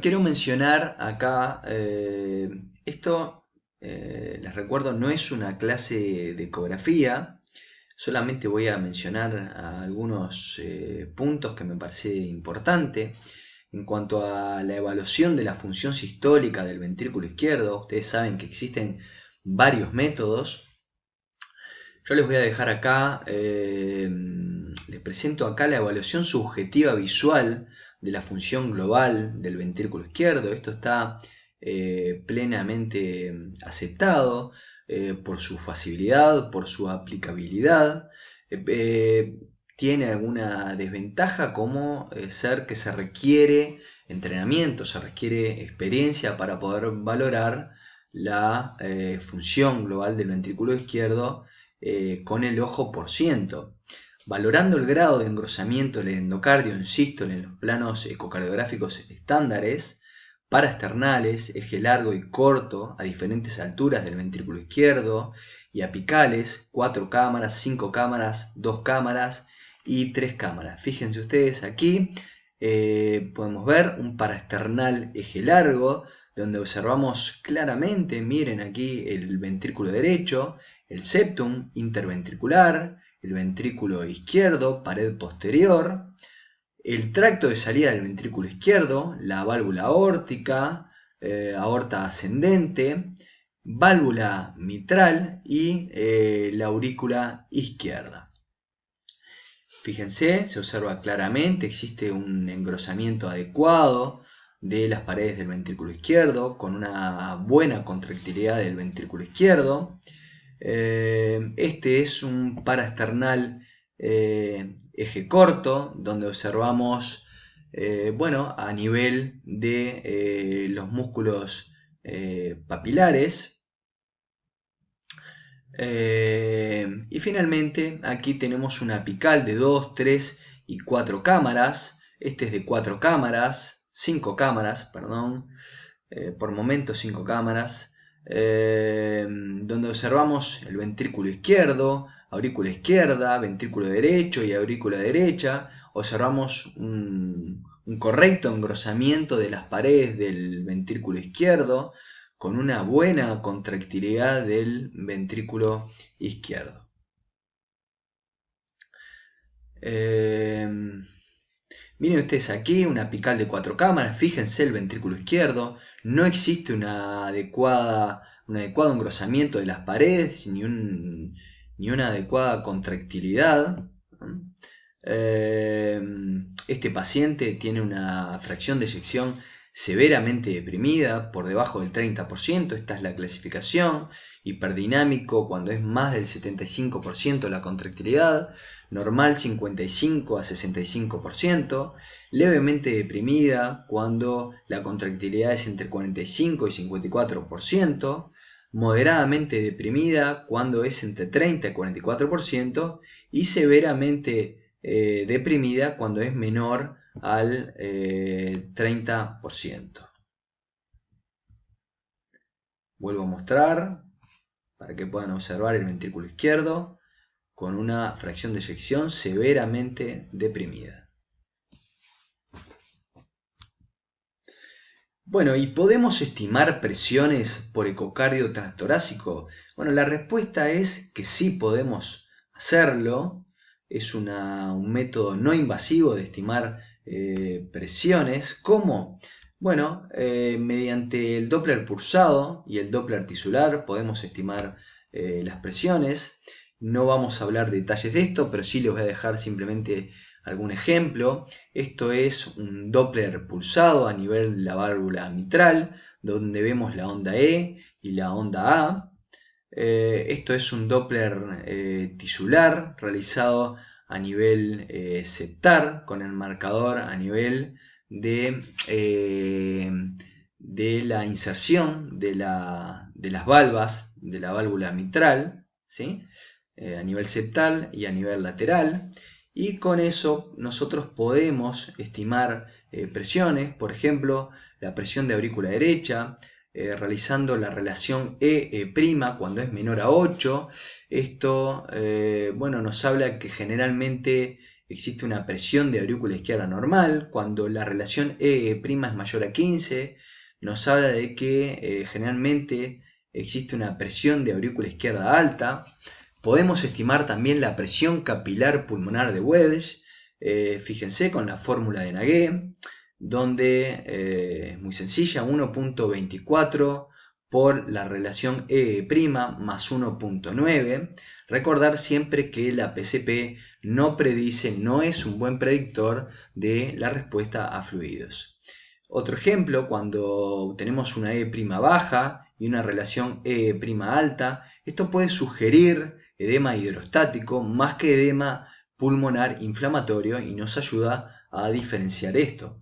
quiero mencionar acá, esto les recuerdo, no es una clase de ecografía, solamente voy a mencionar algunos puntos que me parece importante. En cuanto a la evaluación de la función sistólica del ventrículo izquierdo, ustedes saben que existen varios métodos. Yo les voy a dejar acá, les presento acá la evaluación subjetiva visual de la función global del ventrículo izquierdo. Esto está plenamente aceptado por su facilidad, por su aplicabilidad. Tiene alguna desventaja, como ser que se requiere entrenamiento, se requiere experiencia para poder valorar la función global del ventrículo izquierdo con el ojo por ciento. Valorando el grado de engrosamiento del endocardio en sístole en los planos ecocardiográficos estándares, paraesternales, eje largo y corto a diferentes alturas del ventrículo izquierdo, y apicales, 4 cámaras, 5 cámaras, 2 cámaras y 3 cámaras. Fíjense ustedes aquí, podemos ver un paraesternal eje largo, donde observamos claramente, miren aquí el ventrículo derecho, el septum interventricular, el ventrículo izquierdo, pared posterior, el tracto de salida del ventrículo izquierdo, la válvula aórtica, aorta ascendente, válvula mitral y la aurícula izquierda. Fíjense, se observa claramente, existe un engrosamiento adecuado de las paredes del ventrículo izquierdo, con una buena contractilidad del ventrículo izquierdo. Este es un paraesternal eje corto, donde observamos, a nivel de los músculos papilares. Y finalmente aquí tenemos una apical de 2, 3 y 4 cámaras. Este es de 4 cámaras, 5 cámaras, perdón, por momentos 5 cámaras, donde observamos el ventrículo izquierdo, aurícula izquierda, ventrículo derecho y aurícula derecha. Observamos un correcto engrosamiento de las paredes del ventrículo izquierdo, con una buena contractilidad del ventrículo izquierdo. Miren ustedes aquí una apical de 4 cámaras, fíjense el ventrículo izquierdo, no existe un adecuado engrosamiento de las paredes ni una adecuada contractilidad. Este paciente tiene una fracción de eyección severamente deprimida, por debajo del 30%, esta es la clasificación, hiperdinámico cuando es más del 75% la contractilidad, normal 55 a 65%, levemente deprimida cuando la contractilidad es entre 45 y 54%, moderadamente deprimida cuando es entre 30 y 44%, y severamente deprimida cuando es menor al 30%. Vuelvo a mostrar para que puedan observar el ventrículo izquierdo con una fracción de eyección severamente deprimida. Bueno, ¿y podemos estimar presiones por ecocardio transtorácico? Bueno, la respuesta es que sí podemos hacerlo. Es un método no invasivo de estimar presiones. ¿Cómo? Bueno, mediante el Doppler pulsado y el Doppler tisular podemos estimar las presiones. No vamos a hablar de detalles de esto, pero sí les voy a dejar simplemente algún ejemplo. Esto es un Doppler pulsado a nivel de la válvula mitral, donde vemos la onda E y la onda A. Esto es un Doppler tisular realizado a nivel septar, con el marcador a nivel de la inserción de las valvas de la válvula mitral, ¿sí? A nivel septal y a nivel lateral. Y con eso nosotros podemos estimar presiones, por ejemplo, la presión de aurícula derecha, realizando la relación E' cuando es menor a 8. Esto nos habla que generalmente existe una presión de aurícula izquierda normal. Cuando la relación E' es mayor a 15, nos habla de que generalmente existe una presión de aurícula izquierda alta. Podemos estimar también la presión capilar pulmonar de Wedge, fíjense con la fórmula de Nagué, donde es muy sencilla, 1.24 por la relación E' más 1.9. Recordar siempre que la PCP no predice, no es un buen predictor de la respuesta a fluidos. Otro ejemplo, cuando tenemos una E' baja y una relación E' alta, esto puede sugerir edema hidrostático más que edema pulmonar inflamatorio y nos ayuda a diferenciar esto.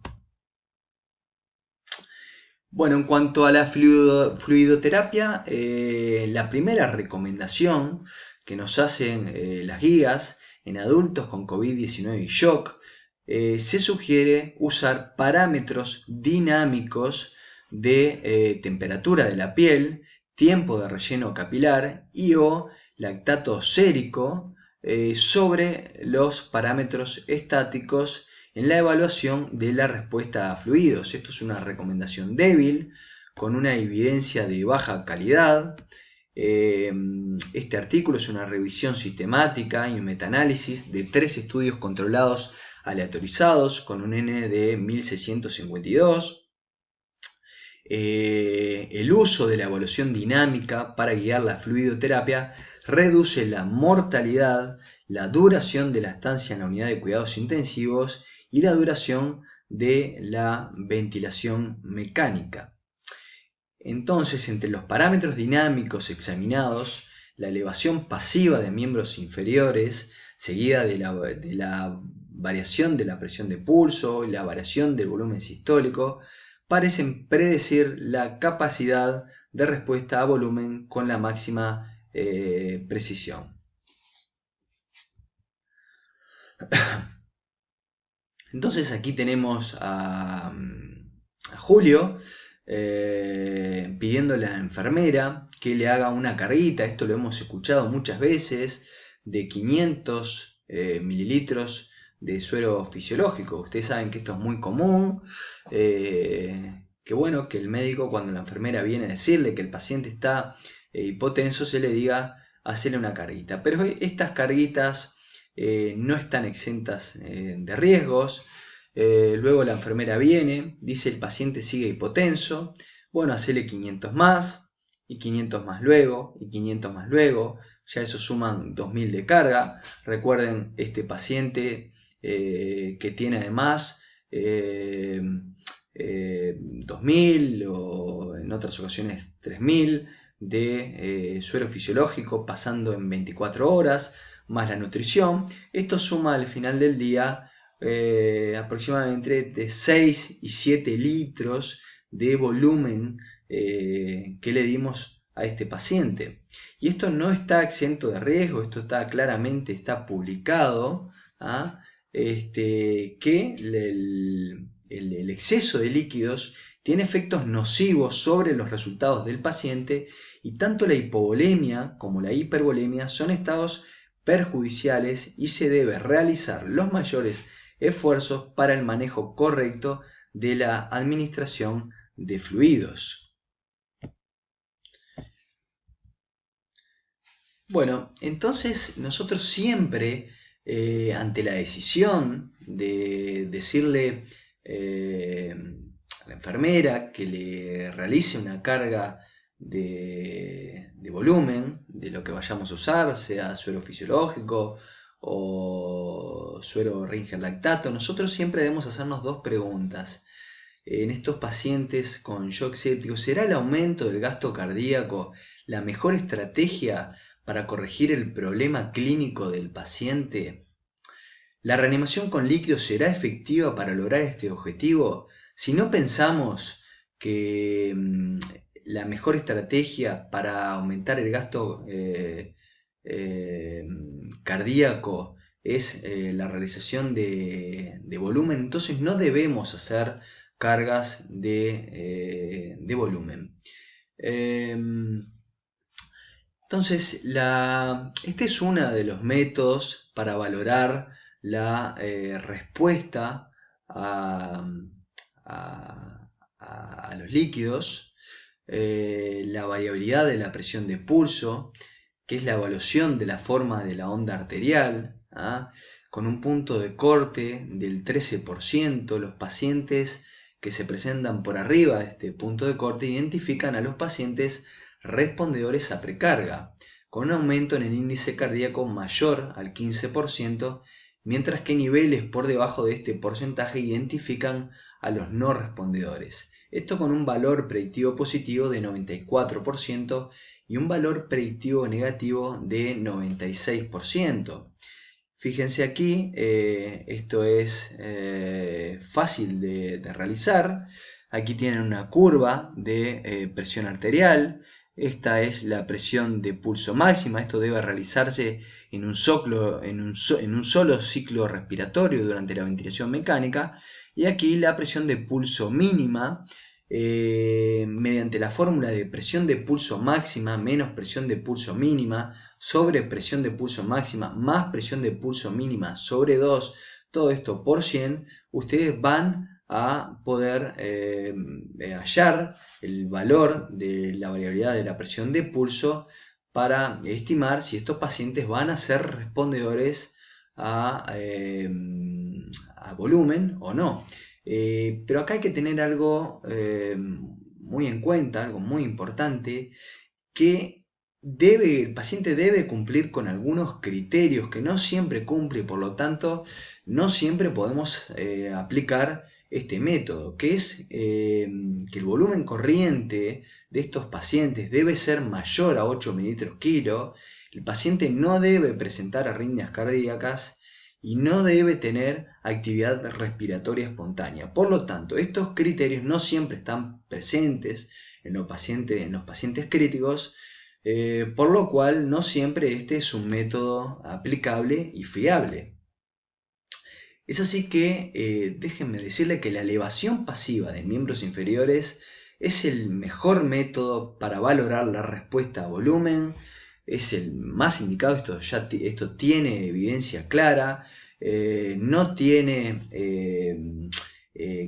Bueno, en cuanto a la fluidoterapia, la primera recomendación que nos hacen las guías en adultos con COVID-19 y shock, se sugiere usar parámetros dinámicos de temperatura de la piel, tiempo de relleno capilar y o lactato sérico sobre los parámetros estáticos en la evaluación de la respuesta a fluidos. Esto es una recomendación débil, con una evidencia de baja calidad. Este artículo es una revisión sistemática y un metaanálisis de 3 estudios controlados aleatorizados con un N de 1652. El uso de la evaluación dinámica para guiar la fluidoterapia reduce la mortalidad, la duración de la estancia en la unidad de cuidados intensivos y la duración de la ventilación mecánica. Entonces, entre los parámetros dinámicos examinados, la elevación pasiva de miembros inferiores, seguida de la variación de la presión de pulso y la variación del volumen sistólico, parecen predecir la capacidad de respuesta a volumen con la máxima precisión. Entonces aquí tenemos a Julio pidiéndole a la enfermera que le haga una carguita, esto lo hemos escuchado muchas veces, de 500 mililitros de suero fisiológico. Ustedes saben que esto es muy común, que bueno, que el médico, cuando la enfermera viene a decirle que el paciente está hipotenso, se le diga hacerle una carguita. Pero estas carguitas no están exentas de riesgos. Luego la enfermera viene, dice el paciente sigue hipotenso, bueno, hacele 500 más, y 500 más luego, y 500 más luego, ya eso suman 2000 de carga. Recuerden, este paciente que tiene además 2000 o en otras ocasiones 3000 de suero fisiológico pasando en 24 horas, más la nutrición. Esto suma al final del día aproximadamente de 6 y 7 litros de volumen que le dimos a este paciente. Y esto no está exento de riesgo, esto está claramente publicado, que el exceso de líquidos tiene efectos nocivos sobre los resultados del paciente, y tanto la hipovolemia como la hipervolemia son estados perjudiciales y se debe realizar los mayores esfuerzos para el manejo correcto de la administración de fluidos. Bueno, entonces nosotros siempre ante la decisión de decirle a la enfermera que le realice una carga de volumen de lo que vayamos a usar, sea suero fisiológico o suero Ringer lactato, nosotros siempre debemos hacernos 2 preguntas. En estos pacientes con shock séptico, ¿será el aumento del gasto cardíaco la mejor estrategia para corregir el problema clínico del paciente? ¿La reanimación con líquido será efectiva para lograr este objetivo? Si no pensamos que la mejor estrategia para aumentar el gasto cardíaco es la realización de volumen, entonces no debemos hacer cargas de volumen. Entonces, este es uno de los métodos para valorar la respuesta a los líquidos, la variabilidad de la presión de pulso, que es la evaluación de la forma de la onda arterial, con un punto de corte del 13%. Los pacientes que se presentan por arriba de este punto de corte identifican a los pacientes respondedores a precarga, con un aumento en el índice cardíaco mayor al 15%, mientras que niveles por debajo de este porcentaje identifican a los no respondedores. Esto con un valor predictivo positivo de 94% y un valor predictivo negativo de 96%. Fíjense aquí, esto es fácil de realizar. Aquí tienen una curva de presión arterial. Esta es la presión de pulso máxima. Esto debe realizarse en un solo ciclo respiratorio durante la ventilación mecánica. Y aquí la presión de pulso mínima. mediante la fórmula de presión de pulso máxima menos presión de pulso mínima sobre presión de pulso máxima más presión de pulso mínima sobre 2, todo esto por 100, ustedes van a poder hallar el valor de la variabilidad de la presión de pulso para estimar si estos pacientes van a ser respondedores a volumen o no. Pero acá hay que tener algo muy en cuenta, algo muy importante, que el paciente debe cumplir con algunos criterios que no siempre cumple y por lo tanto no siempre podemos aplicar este método, que es que el volumen corriente de estos pacientes debe ser mayor a 8 ml/kg, el paciente no debe presentar arritmias cardíacas y no debe tener actividad respiratoria espontánea. Por lo tanto, estos criterios no siempre están presentes en los pacientes críticos, por lo cual no siempre este es un método aplicable y fiable. Es así que déjenme decirle que la elevación pasiva de miembros inferiores es el mejor método para valorar la respuesta a volumen, es el más indicado, esto tiene evidencia clara, no tiene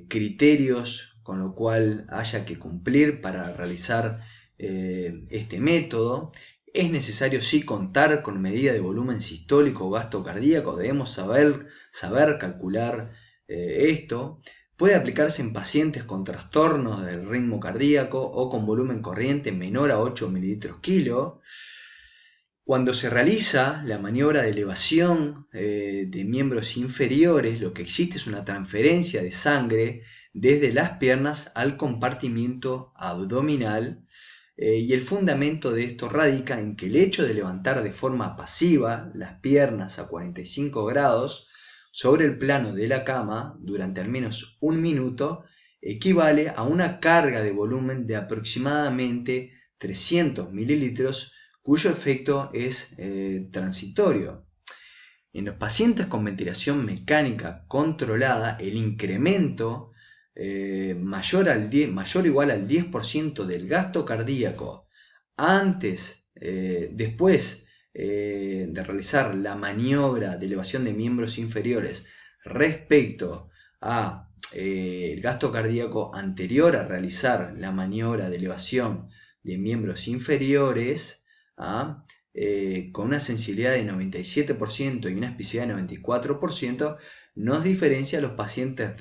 criterios con lo cual haya que cumplir para realizar este método. Es necesario sí contar con medida de volumen sistólico o gasto cardíaco, debemos saber calcular esto. Puede aplicarse en pacientes con trastornos del ritmo cardíaco o con volumen corriente menor a 8 ml/kg. Cuando se realiza la maniobra de elevación de miembros inferiores, lo que existe es una transferencia de sangre desde las piernas al compartimiento abdominal, y el fundamento de esto radica en que el hecho de levantar de forma pasiva las piernas a 45 grados sobre el plano de la cama durante al menos un minuto equivale a una carga de volumen de aproximadamente 300 mililitros, cuyo efecto es transitorio. En los pacientes con ventilación mecánica controlada, el incremento mayor o igual al 10% del gasto cardíaco después de realizar la maniobra de elevación de miembros inferiores respecto a el gasto cardíaco anterior a realizar la maniobra de elevación de miembros inferiores, con una sensibilidad de 97% y una especificidad de 94%, nos diferencia a los pacientes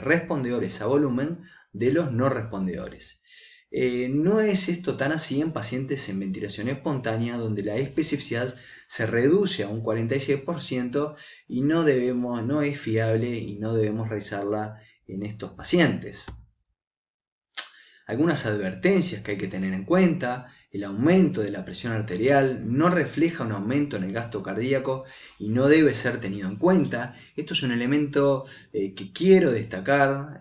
respondedores a volumen de los no respondedores. No es esto tan así en pacientes en ventilación espontánea, donde la especificidad se reduce a un 46% y no es fiable y no debemos realizarla en estos pacientes. Algunas advertencias que hay que tener en cuenta: el aumento de la presión arterial no refleja un aumento en el gasto cardíaco y no debe ser tenido en cuenta. Esto es un elemento que quiero destacar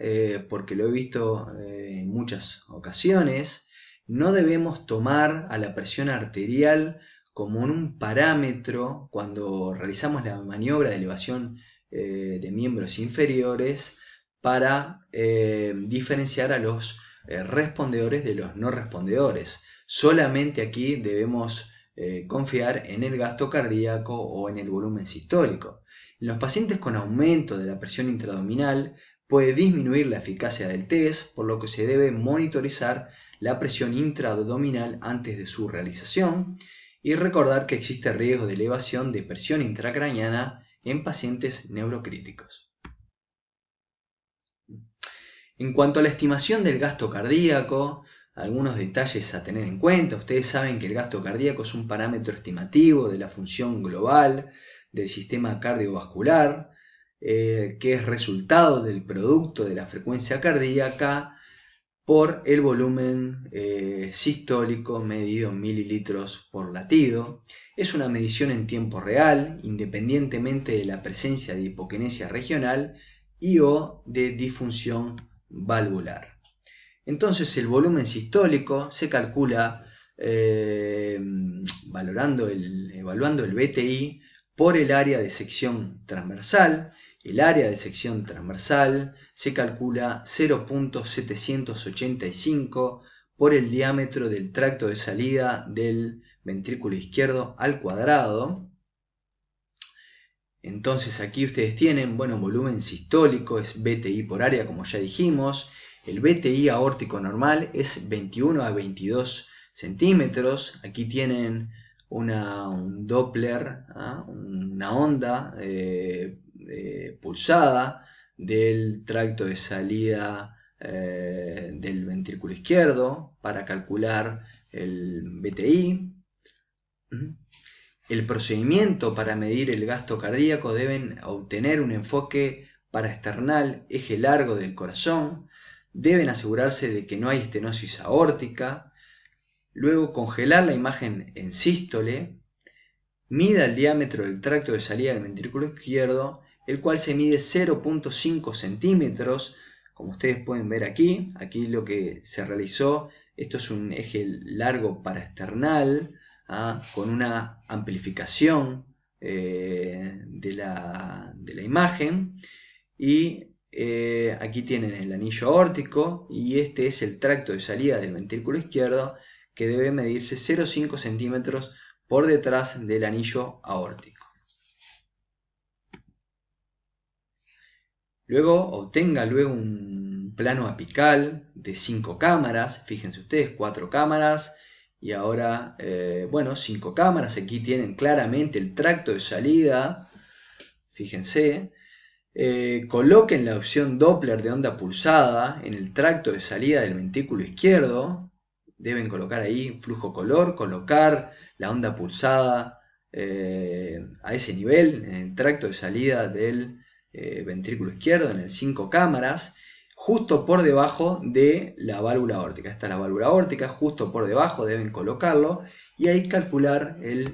porque lo he visto en muchas ocasiones. No debemos tomar a la presión arterial como un parámetro cuando realizamos la maniobra de elevación de miembros inferiores para diferenciar a los respondedores de los no respondedores. Solamente aquí debemos confiar en el gasto cardíaco o en el volumen sistólico. En los pacientes con aumento de la presión intraabdominal puede disminuir la eficacia del test, por lo que se debe monitorizar la presión intraabdominal antes de su realización y recordar que existe riesgo de elevación de presión intracraneana en pacientes neurocríticos. En cuanto a la estimación del gasto cardíaco, algunos detalles a tener en cuenta. Ustedes saben que el gasto cardíaco es un parámetro estimativo de la función global del sistema cardiovascular, que es resultado del producto de la frecuencia cardíaca por el volumen sistólico medido en mililitros por latido. Es una medición en tiempo real, independientemente de la presencia de hipokinesia regional y o de disfunción valvular. Entonces el volumen sistólico se calcula evaluando el BTI por el área de sección transversal El área de sección transversal se calcula 0.785 por el diámetro del tracto de salida del ventrículo izquierdo al cuadrado. Entonces aquí ustedes tienen, bueno, volumen sistólico es BTI por área, como ya dijimos. El BTI aórtico normal es 21 a 22 centímetros. Aquí tienen un Doppler, una onda pulsada del tracto de salida del ventrículo izquierdo para calcular el BTI. El procedimiento para medir el gasto cardíaco deben obtener un enfoque paraesternal, eje largo del corazón, deben asegurarse de que no hay estenosis aórtica, luego congelar la imagen en sístole, mida el diámetro del tracto de salida del ventrículo izquierdo, el cual se mide 0.5 centímetros, como ustedes pueden ver aquí lo que se realizó, esto es un eje largo paraesternal, con una amplificación de la imagen, y aquí tienen el anillo aórtico y este es el tracto de salida del ventrículo izquierdo que debe medirse 0,5 centímetros por detrás del anillo aórtico. Luego obtenga un plano apical de 5 cámaras, fíjense ustedes, 4 cámaras y ahora, 5 cámaras, aquí tienen claramente el tracto de salida, fíjense. Coloquen la opción Doppler de onda pulsada en el tracto de salida del ventrículo izquierdo, deben colocar ahí flujo color, colocar la onda pulsada a ese nivel, en el tracto de salida del ventrículo izquierdo, en el 5 cámaras, justo por debajo de la válvula aórtica. Esta es la válvula aórtica, justo por debajo deben colocarlo y ahí calcular el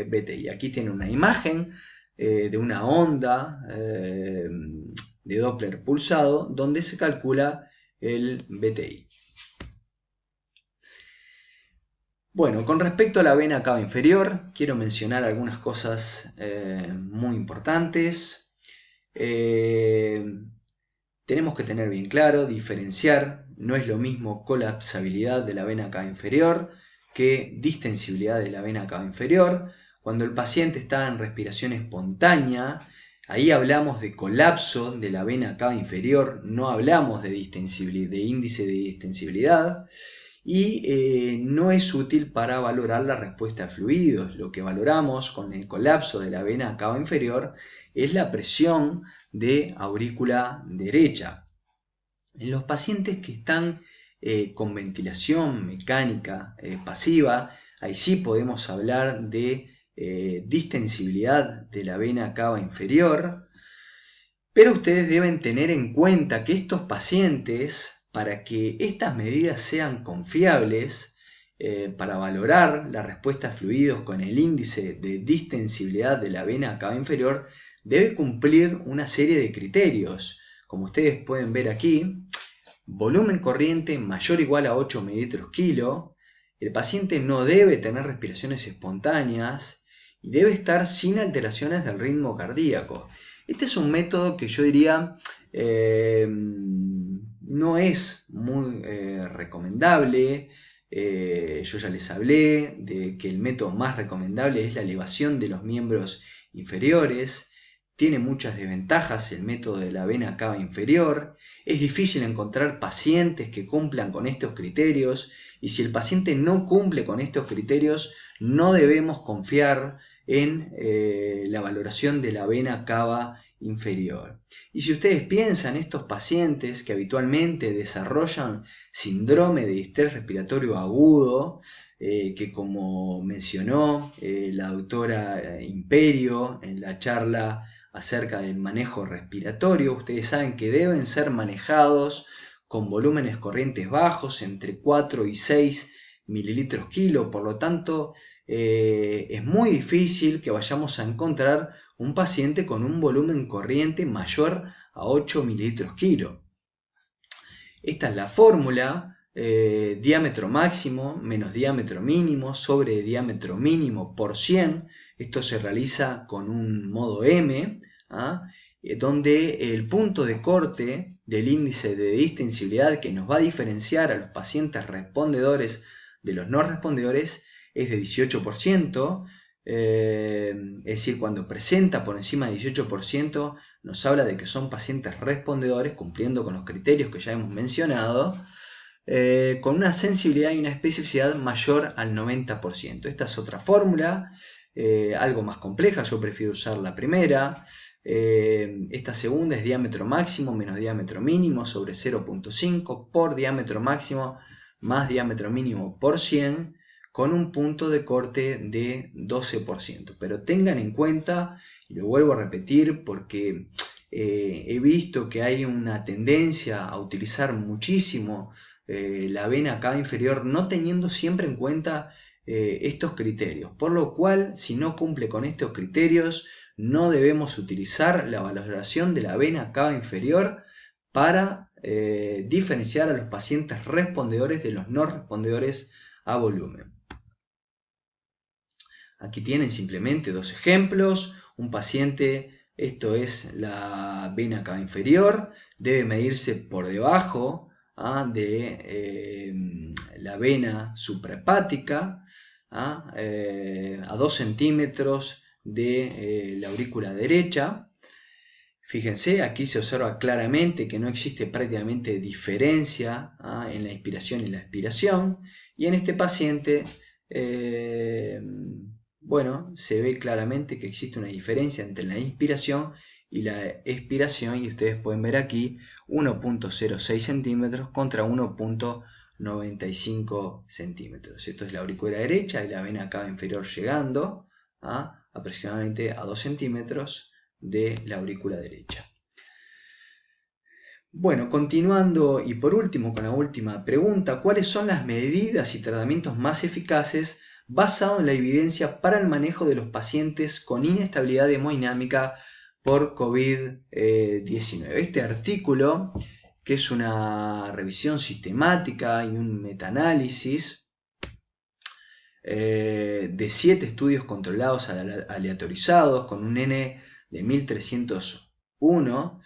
BTI. Aquí tienen una imagen de una onda de Doppler pulsado donde se calcula el BTI. Bueno, con respecto a la vena cava inferior, quiero mencionar algunas cosas muy importantes. Tenemos que tener bien claro, diferenciar, no es lo mismo colapsabilidad de la vena cava inferior que distensibilidad de la vena cava inferior. Cuando el paciente está en respiración espontánea, ahí hablamos de colapso de la vena cava inferior, no hablamos de índice de distensibilidad. Y no es útil para valorar la respuesta a fluidos. Lo que valoramos con el colapso de la vena cava inferior es la presión de aurícula derecha. En los pacientes que están con ventilación mecánica pasiva, ahí sí podemos hablar de distensibilidad de la vena cava inferior, pero ustedes deben tener en cuenta que estos pacientes, para que estas medidas sean confiables, para valorar la respuesta a fluidos con el índice de distensibilidad de la vena cava inferior, debe cumplir una serie de criterios. Como ustedes pueden ver aquí, volumen corriente mayor o igual a 8 ml/kg, el paciente no debe tener respiraciones espontáneas y debe estar sin alteraciones del ritmo cardíaco. Este es un método que yo diría no es muy recomendable. Yo ya les hablé de que el método más recomendable es la elevación de los miembros inferiores. Tiene muchas desventajas el método de la vena cava inferior. Es difícil encontrar pacientes que cumplan con estos criterios y si el paciente no cumple con estos criterios no debemos confiar en la valoración de la vena cava inferior. Y si ustedes piensan, estos pacientes que habitualmente desarrollan síndrome de distrés respiratorio agudo, que como mencionó la doctora Imperio en la charla acerca del manejo respiratorio, ustedes saben que deben ser manejados con volúmenes corrientes bajos, entre 4 y 6 ml/kg, por lo tanto es muy difícil que vayamos a encontrar un paciente con un volumen corriente mayor a 8 ml/kg. Esta es la fórmula, diámetro máximo menos diámetro mínimo sobre diámetro mínimo por 100. Esto se realiza con un modo M, donde el punto de corte del índice de distensibilidad que nos va a diferenciar a los pacientes respondedores de los no respondedores es de 18%, es decir, cuando presenta por encima de 18% nos habla de que son pacientes respondedores cumpliendo con los criterios que ya hemos mencionado, con una sensibilidad y una especificidad mayor al 90%. Esta es otra fórmula, algo más compleja, yo prefiero usar la primera. Esta segunda es diámetro máximo menos diámetro mínimo sobre 0.5 por diámetro máximo más diámetro mínimo por 100, con un punto de corte de 12%. Pero tengan en cuenta, y lo vuelvo a repetir porque he visto que hay una tendencia a utilizar muchísimo la vena cava inferior, no teniendo siempre en cuenta estos criterios, por lo cual si no cumple con estos criterios no debemos utilizar la valoración de la vena cava inferior para diferenciar a los pacientes respondedores de los no respondedores a volumen. Aquí tienen simplemente dos ejemplos. Un paciente, esto es la vena cava inferior, debe medirse por debajo de la vena suprahepática, a 2 centímetros de la aurícula derecha. Fíjense, aquí se observa claramente que no existe prácticamente diferencia en la inspiración y la expiración, y en este paciente bueno, se ve claramente que existe una diferencia entre la inspiración y la expiración, y ustedes pueden ver aquí 1.06 centímetros contra 1.95 centímetros. Esto es la aurícula derecha y la vena cava inferior llegando a aproximadamente a 2 centímetros de la aurícula derecha. Bueno, continuando y por último con la última pregunta, ¿cuáles son las medidas y tratamientos más eficaces basados en la evidencia para el manejo de los pacientes con inestabilidad hemodinámica por COVID-19? Este artículo, que es una revisión sistemática y un metaanálisis de 7 estudios controlados aleatorizados con un N de 1301,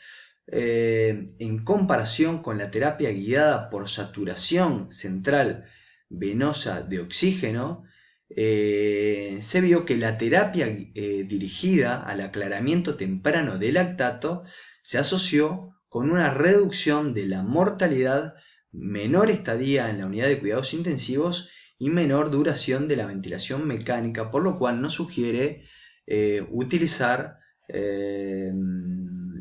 en comparación con la terapia guiada por saturación central venosa de oxígeno, se vio que la terapia dirigida al aclaramiento temprano del lactato se asoció con una reducción de la mortalidad, menor estadía en la unidad de cuidados intensivos y menor duración de la ventilación mecánica, por lo cual nos sugiere utilizar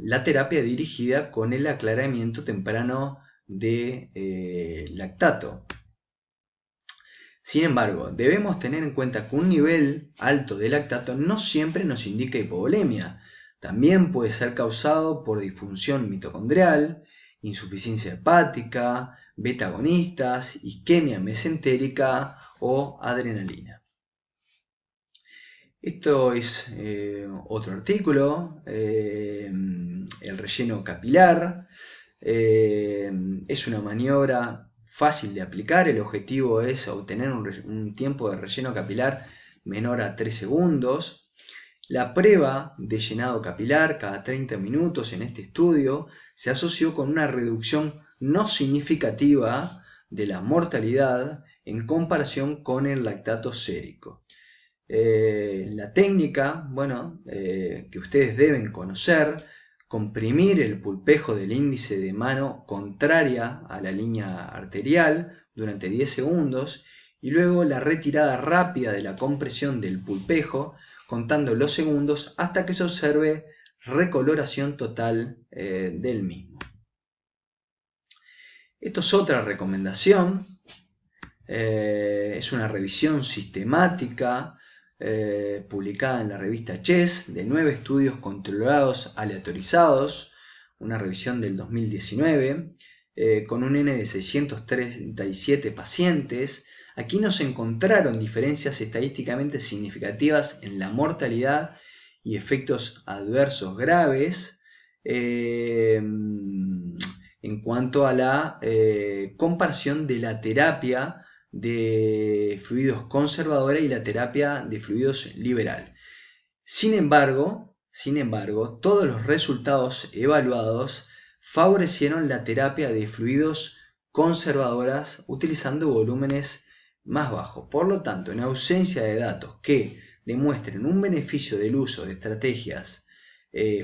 la terapia dirigida con el aclaramiento temprano de lactato. Sin embargo, debemos tener en cuenta que un nivel alto de lactato no siempre nos indica hipovolemia. También puede ser causado por disfunción mitocondrial, insuficiencia hepática, beta-agonistas, isquemia mesentérica o adrenalina. Esto es otro artículo, el relleno capilar. Es una maniobra fácil de aplicar, el objetivo es obtener un tiempo de relleno capilar menor a 3 segundos. La prueba de llenado capilar cada 30 minutos en este estudio se asoció con una reducción no significativa de la mortalidad en comparación con el lactato sérico. La técnica, bueno, que ustedes deben conocer: comprimir el pulpejo del índice de mano contraria a la línea arterial durante 10 segundos y luego la retirada rápida de la compresión del pulpejo contando los segundos hasta que se observe recoloración total del mismo. Esto es otra recomendación, es una revisión sistemática publicada en la revista Chess de 9 estudios controlados aleatorizados, una revisión del 2019, con un N de 637 pacientes. Aquí no se encontraron diferencias estadísticamente significativas en la mortalidad y efectos adversos graves en cuanto a la comparación de la terapia de fluidos conservadora y la terapia de fluidos liberal. Sin embargo, sin embargo, todos los resultados evaluados favorecieron la terapia de fluidos conservadoras utilizando volúmenes más bajos. Por lo tanto, en ausencia de datos que demuestren un beneficio del uso de estrategias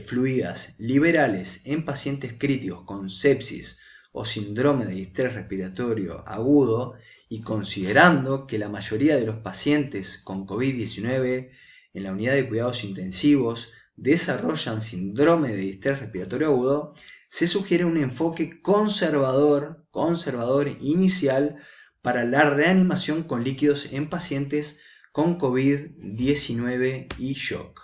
fluidas liberales en pacientes críticos con sepsis o síndrome de distrés respiratorio agudo, y considerando que la mayoría de los pacientes con COVID-19 en la unidad de cuidados intensivos desarrollan síndrome de distrés respiratorio agudo, se sugiere un enfoque conservador inicial para la reanimación con líquidos en pacientes con COVID-19 y shock.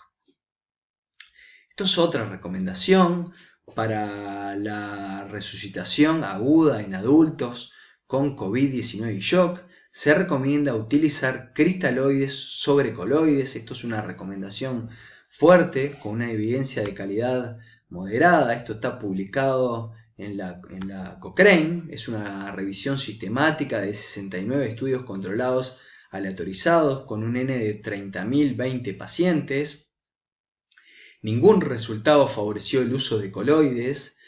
Esto es otra recomendación para la resucitación aguda en adultos con COVID-19 y shock. Se recomienda utilizar cristaloides sobre coloides. Esto es una recomendación fuerte con una evidencia de calidad moderada. Esto está publicado en la Cochrane. Es una revisión sistemática de 69 estudios controlados aleatorizados con un N de 30.020 pacientes. Ningún resultado favoreció el uso de coloides,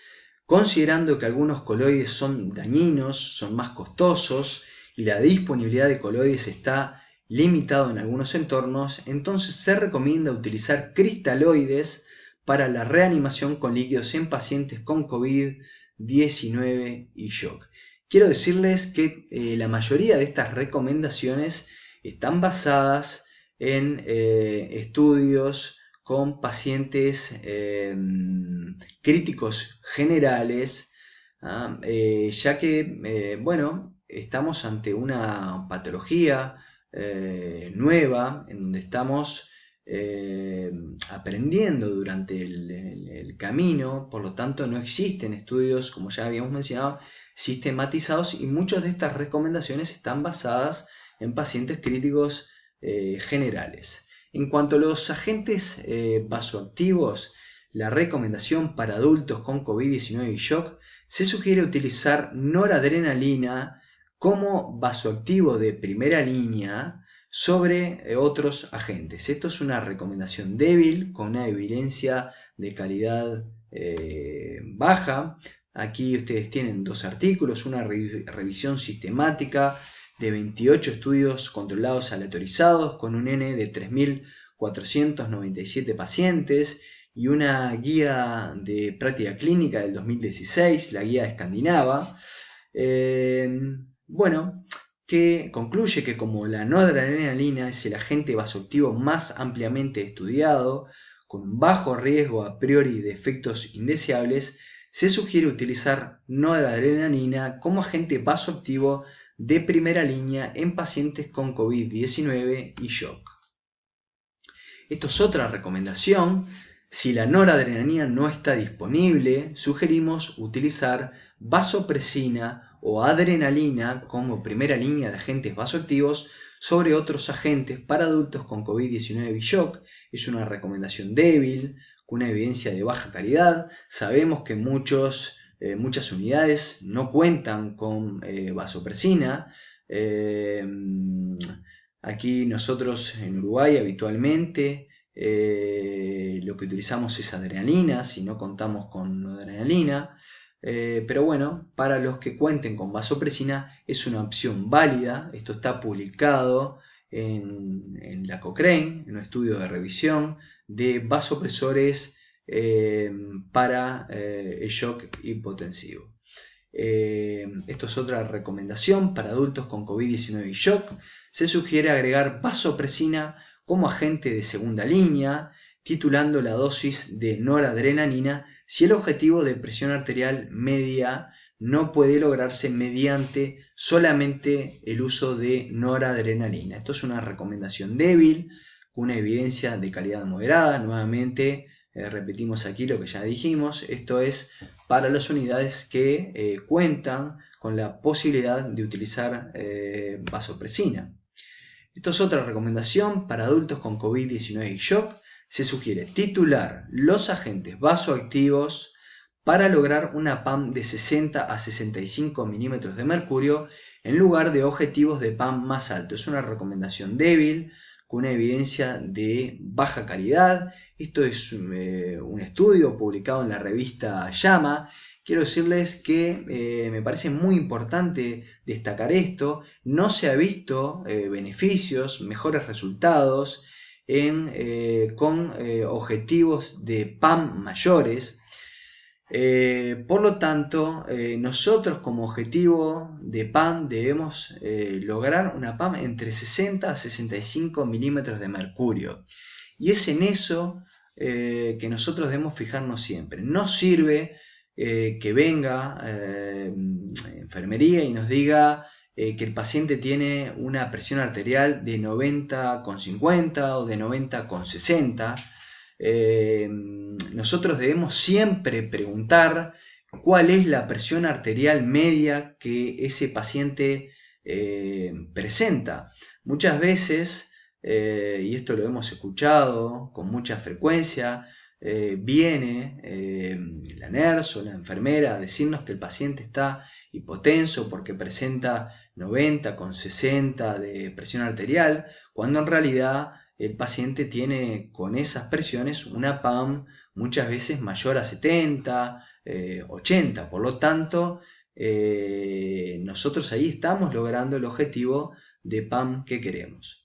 considerando que algunos coloides son dañinos, son más costosos y la disponibilidad de coloides está limitado en algunos entornos. Entonces se recomienda utilizar cristaloides para la reanimación con líquidos en pacientes con COVID-19 y shock. Quiero decirles que la mayoría de estas recomendaciones están basadas en estudios con pacientes críticos generales, ya que, estamos ante una patología nueva, en donde estamos aprendiendo durante el camino. Por lo tanto, no existen estudios, como ya habíamos mencionado, sistematizados, y muchas de estas recomendaciones están basadas en pacientes críticos generales. En cuanto a los agentes vasoactivos, la recomendación para adultos con COVID-19 y shock, se sugiere utilizar noradrenalina como vasoactivo de primera línea sobre otros agentes. Esto es una recomendación débil con una evidencia de calidad baja. Aquí ustedes tienen dos artículos, una revisión sistemática de 28 estudios controlados aleatorizados con un N de 3.497 pacientes y una guía de práctica clínica del 2016, la guía escandinava, que concluye que como la noradrenalina es el agente vasoactivo más ampliamente estudiado, con un bajo riesgo a priori de efectos indeseables, se sugiere utilizar noradrenalina como agente vasoactivo de primera línea en pacientes con COVID-19 y shock. Esto es otra recomendación. Si la noradrenalina no está disponible, sugerimos utilizar vasopresina o adrenalina como primera línea de agentes vasoactivos sobre otros agentes para adultos con COVID-19 y shock. Es una recomendación débil, con una evidencia de baja calidad. Sabemos que muchas unidades no cuentan con vasopresina. Aquí nosotros en Uruguay habitualmente lo que utilizamos es adrenalina, si no contamos con adrenalina. Pero bueno, para los que cuenten con vasopresina es una opción válida. Esto está publicado en la Cochrane, en un estudio de revisión de vasopresores para el shock hipotensivo. Esto es otra recomendación para adultos con COVID-19 y shock. Se sugiere agregar vasopresina como agente de segunda línea, titulando la dosis de noradrenalina si el objetivo de presión arterial media no puede lograrse mediante solamente el uso de noradrenalina. Esto es una recomendación débil, con una evidencia de calidad moderada. Nuevamente, repetimos aquí lo que ya dijimos. Esto es para las unidades que cuentan con la posibilidad de utilizar vasopresina. Esto es otra recomendación para adultos con COVID-19 y shock. Se sugiere titular los agentes vasoactivos para lograr una PAM de 60 a 65 milímetros de mercurio en lugar de objetivos de PAM más alto. Es una recomendación débil, con una evidencia de baja calidad. Esto es un estudio publicado en la revista JAMA. Quiero decirles que me parece muy importante destacar esto. No se ha visto beneficios, mejores resultados con objetivos de PAM mayores. Por lo tanto, nosotros como objetivo de PAM debemos lograr una PAM entre 60 a 65 milímetros de mercurio. Y es en eso que nosotros debemos fijarnos siempre. No sirve que venga enfermería y nos diga que el paciente tiene una presión arterial de 90,50 o de 90,60. Nosotros debemos siempre preguntar cuál es la presión arterial media que ese paciente presenta. Muchas veces, y esto lo hemos escuchado con mucha frecuencia, viene la nurse o la enfermera a decirnos que el paciente está hipotenso porque presenta 90,60 de presión arterial, cuando en realidad el paciente tiene con esas presiones una PAM muchas veces mayor a 70, 80. Por lo tanto, nosotros ahí estamos logrando el objetivo de PAM que queremos.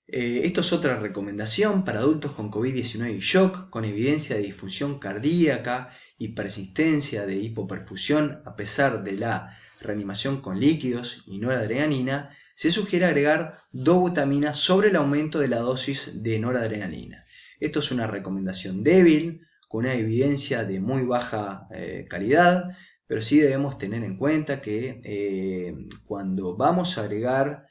Esto es otra recomendación para adultos con COVID-19 y shock, con evidencia de disfunción cardíaca y persistencia de hipoperfusión a pesar de la reanimación con líquidos y noradrenalina. Se sugiere agregar dobutamina sobre el aumento de la dosis de noradrenalina. Esto es una recomendación débil, con una evidencia de muy baja calidad, pero sí debemos tener en cuenta que cuando vamos a agregar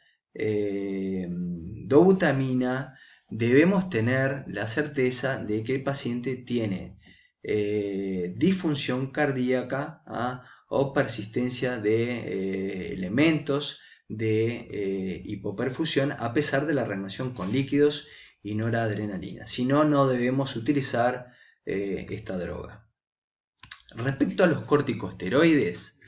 dobutamina, debemos tener la certeza de que el paciente tiene disfunción cardíaca o persistencia de elementos de hipoperfusión a pesar de la reanimación con líquidos y noradrenalina. Si no, no debemos utilizar esta droga. Respecto a los corticosteroides,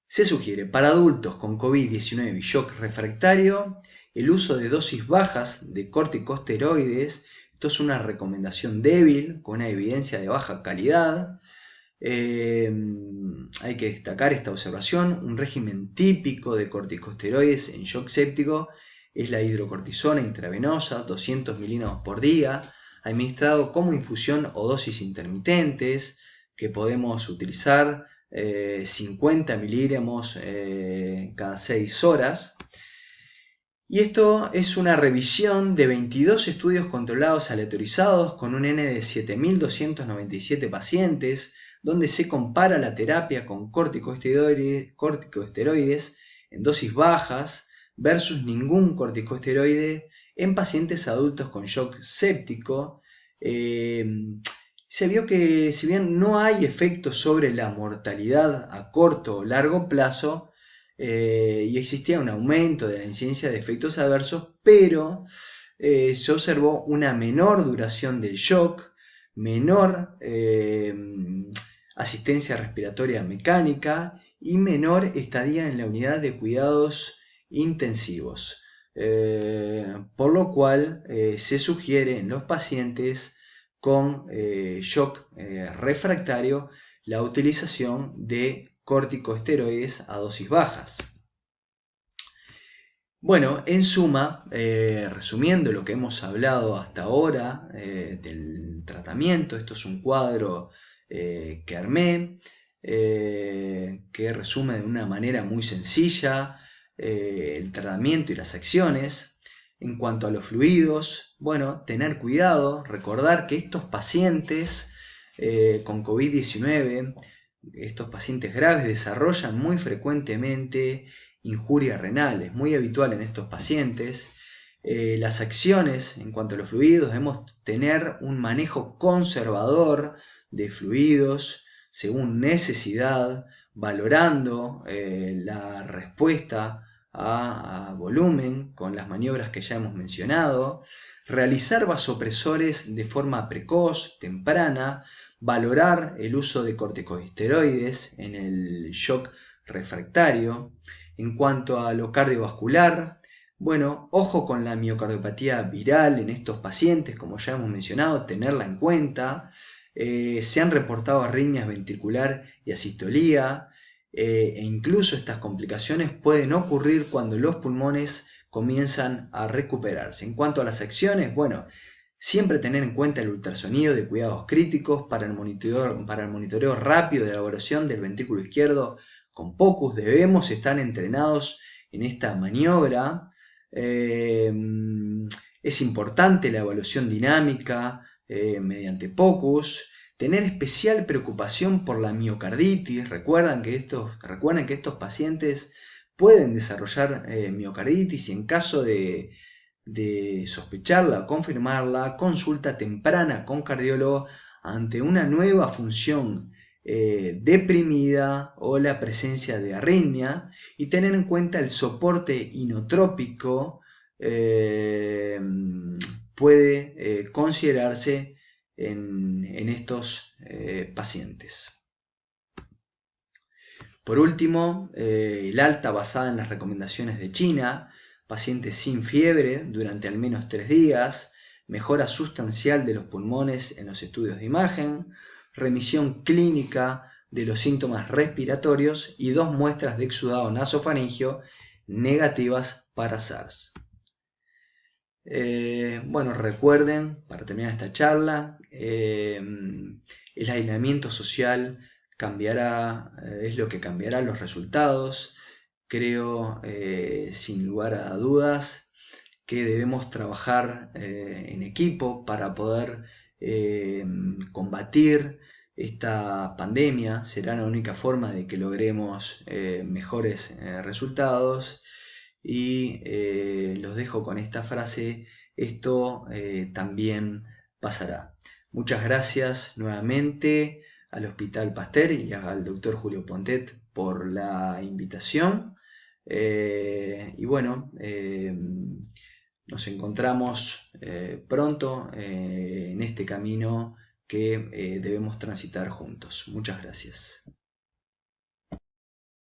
se sugiere para adultos con COVID-19 y shock refractario el uso de dosis bajas de corticosteroides. Esto es una recomendación débil con una evidencia de baja calidad. Hay que destacar esta observación. Un régimen típico de corticosteroides en shock séptico es la hidrocortisona intravenosa, 200 miligramos por día, administrado como infusión o dosis intermitentes, que podemos utilizar 50 miligramos cada 6 horas. Y esto es una revisión de 22 estudios controlados aleatorizados con un N de 7.297 pacientes, donde se compara la terapia con corticosteroides en dosis bajas versus ningún corticosteroide en pacientes adultos con shock séptico. Se vio que si bien no hay efectos sobre la mortalidad a corto o largo plazo, y existía un aumento de la incidencia de efectos adversos, pero se observó una menor duración del shock, menor asistencia respiratoria mecánica y menor estadía en la unidad de cuidados intensivos. Por lo cual se sugiere en los pacientes con shock refractario la utilización de corticosteroides a dosis bajas. Bueno, en suma, resumiendo lo que hemos hablado hasta ahora del tratamiento, esto es un cuadro que armé, que resume de una manera muy sencilla el tratamiento y las acciones. En cuanto a los fluidos, bueno, tener cuidado, recordar que estos pacientes con COVID-19, estos pacientes graves desarrollan muy frecuentemente injurias renales, muy habitual en estos pacientes. Las acciones en cuanto a los fluidos, debemos tener un manejo conservador de fluidos según necesidad, valorando la respuesta a volumen con las maniobras que ya hemos mencionado, realizar vasopresores de forma precoz, temprana, valorar el uso de corticosteroides en el shock refractario. En cuanto a lo cardiovascular, Bueno, ojo con la miocardiopatía viral en estos pacientes, como ya hemos mencionado, tenerla en cuenta. Se han reportado arritmias ventricular y asistolía, e incluso estas complicaciones pueden ocurrir cuando los pulmones comienzan a recuperarse. En cuanto a las acciones, bueno, siempre tener en cuenta el ultrasonido de cuidados críticos para el monitoreo rápido de elaboración del ventrículo izquierdo con POCUS. Debemos estar entrenados en esta maniobra. Es importante la evaluación dinámica mediante POCUS. Tener especial preocupación por la miocarditis. Recuerden que estos pacientes pueden desarrollar miocarditis, y en caso de sospecharla o confirmarla, consulta temprana con cardiólogo ante una nueva función deprimida o la presencia de arritmia, y tener en cuenta el soporte inotrópico puede considerarse en estos pacientes. Por último, el alta basada en las recomendaciones de China, pacientes sin fiebre durante al menos 3 días, mejora sustancial de los pulmones en los estudios de imagen, remisión clínica de los síntomas respiratorios y 2 muestras de exudado nasofaringeo negativas para SARS. Bueno, recuerden, para terminar esta charla, el aislamiento social es lo que cambiará los resultados. Creo, sin lugar a dudas, que debemos trabajar en equipo para poder combatir esta pandemia. Será la única forma de que logremos mejores resultados. Y los dejo con esta frase: esto también pasará. Muchas gracias nuevamente al Hospital Pasteur y al doctor Julio Pontet por la invitación. Y bueno, nos encontramos pronto en este camino que debemos transitar juntos. Muchas gracias.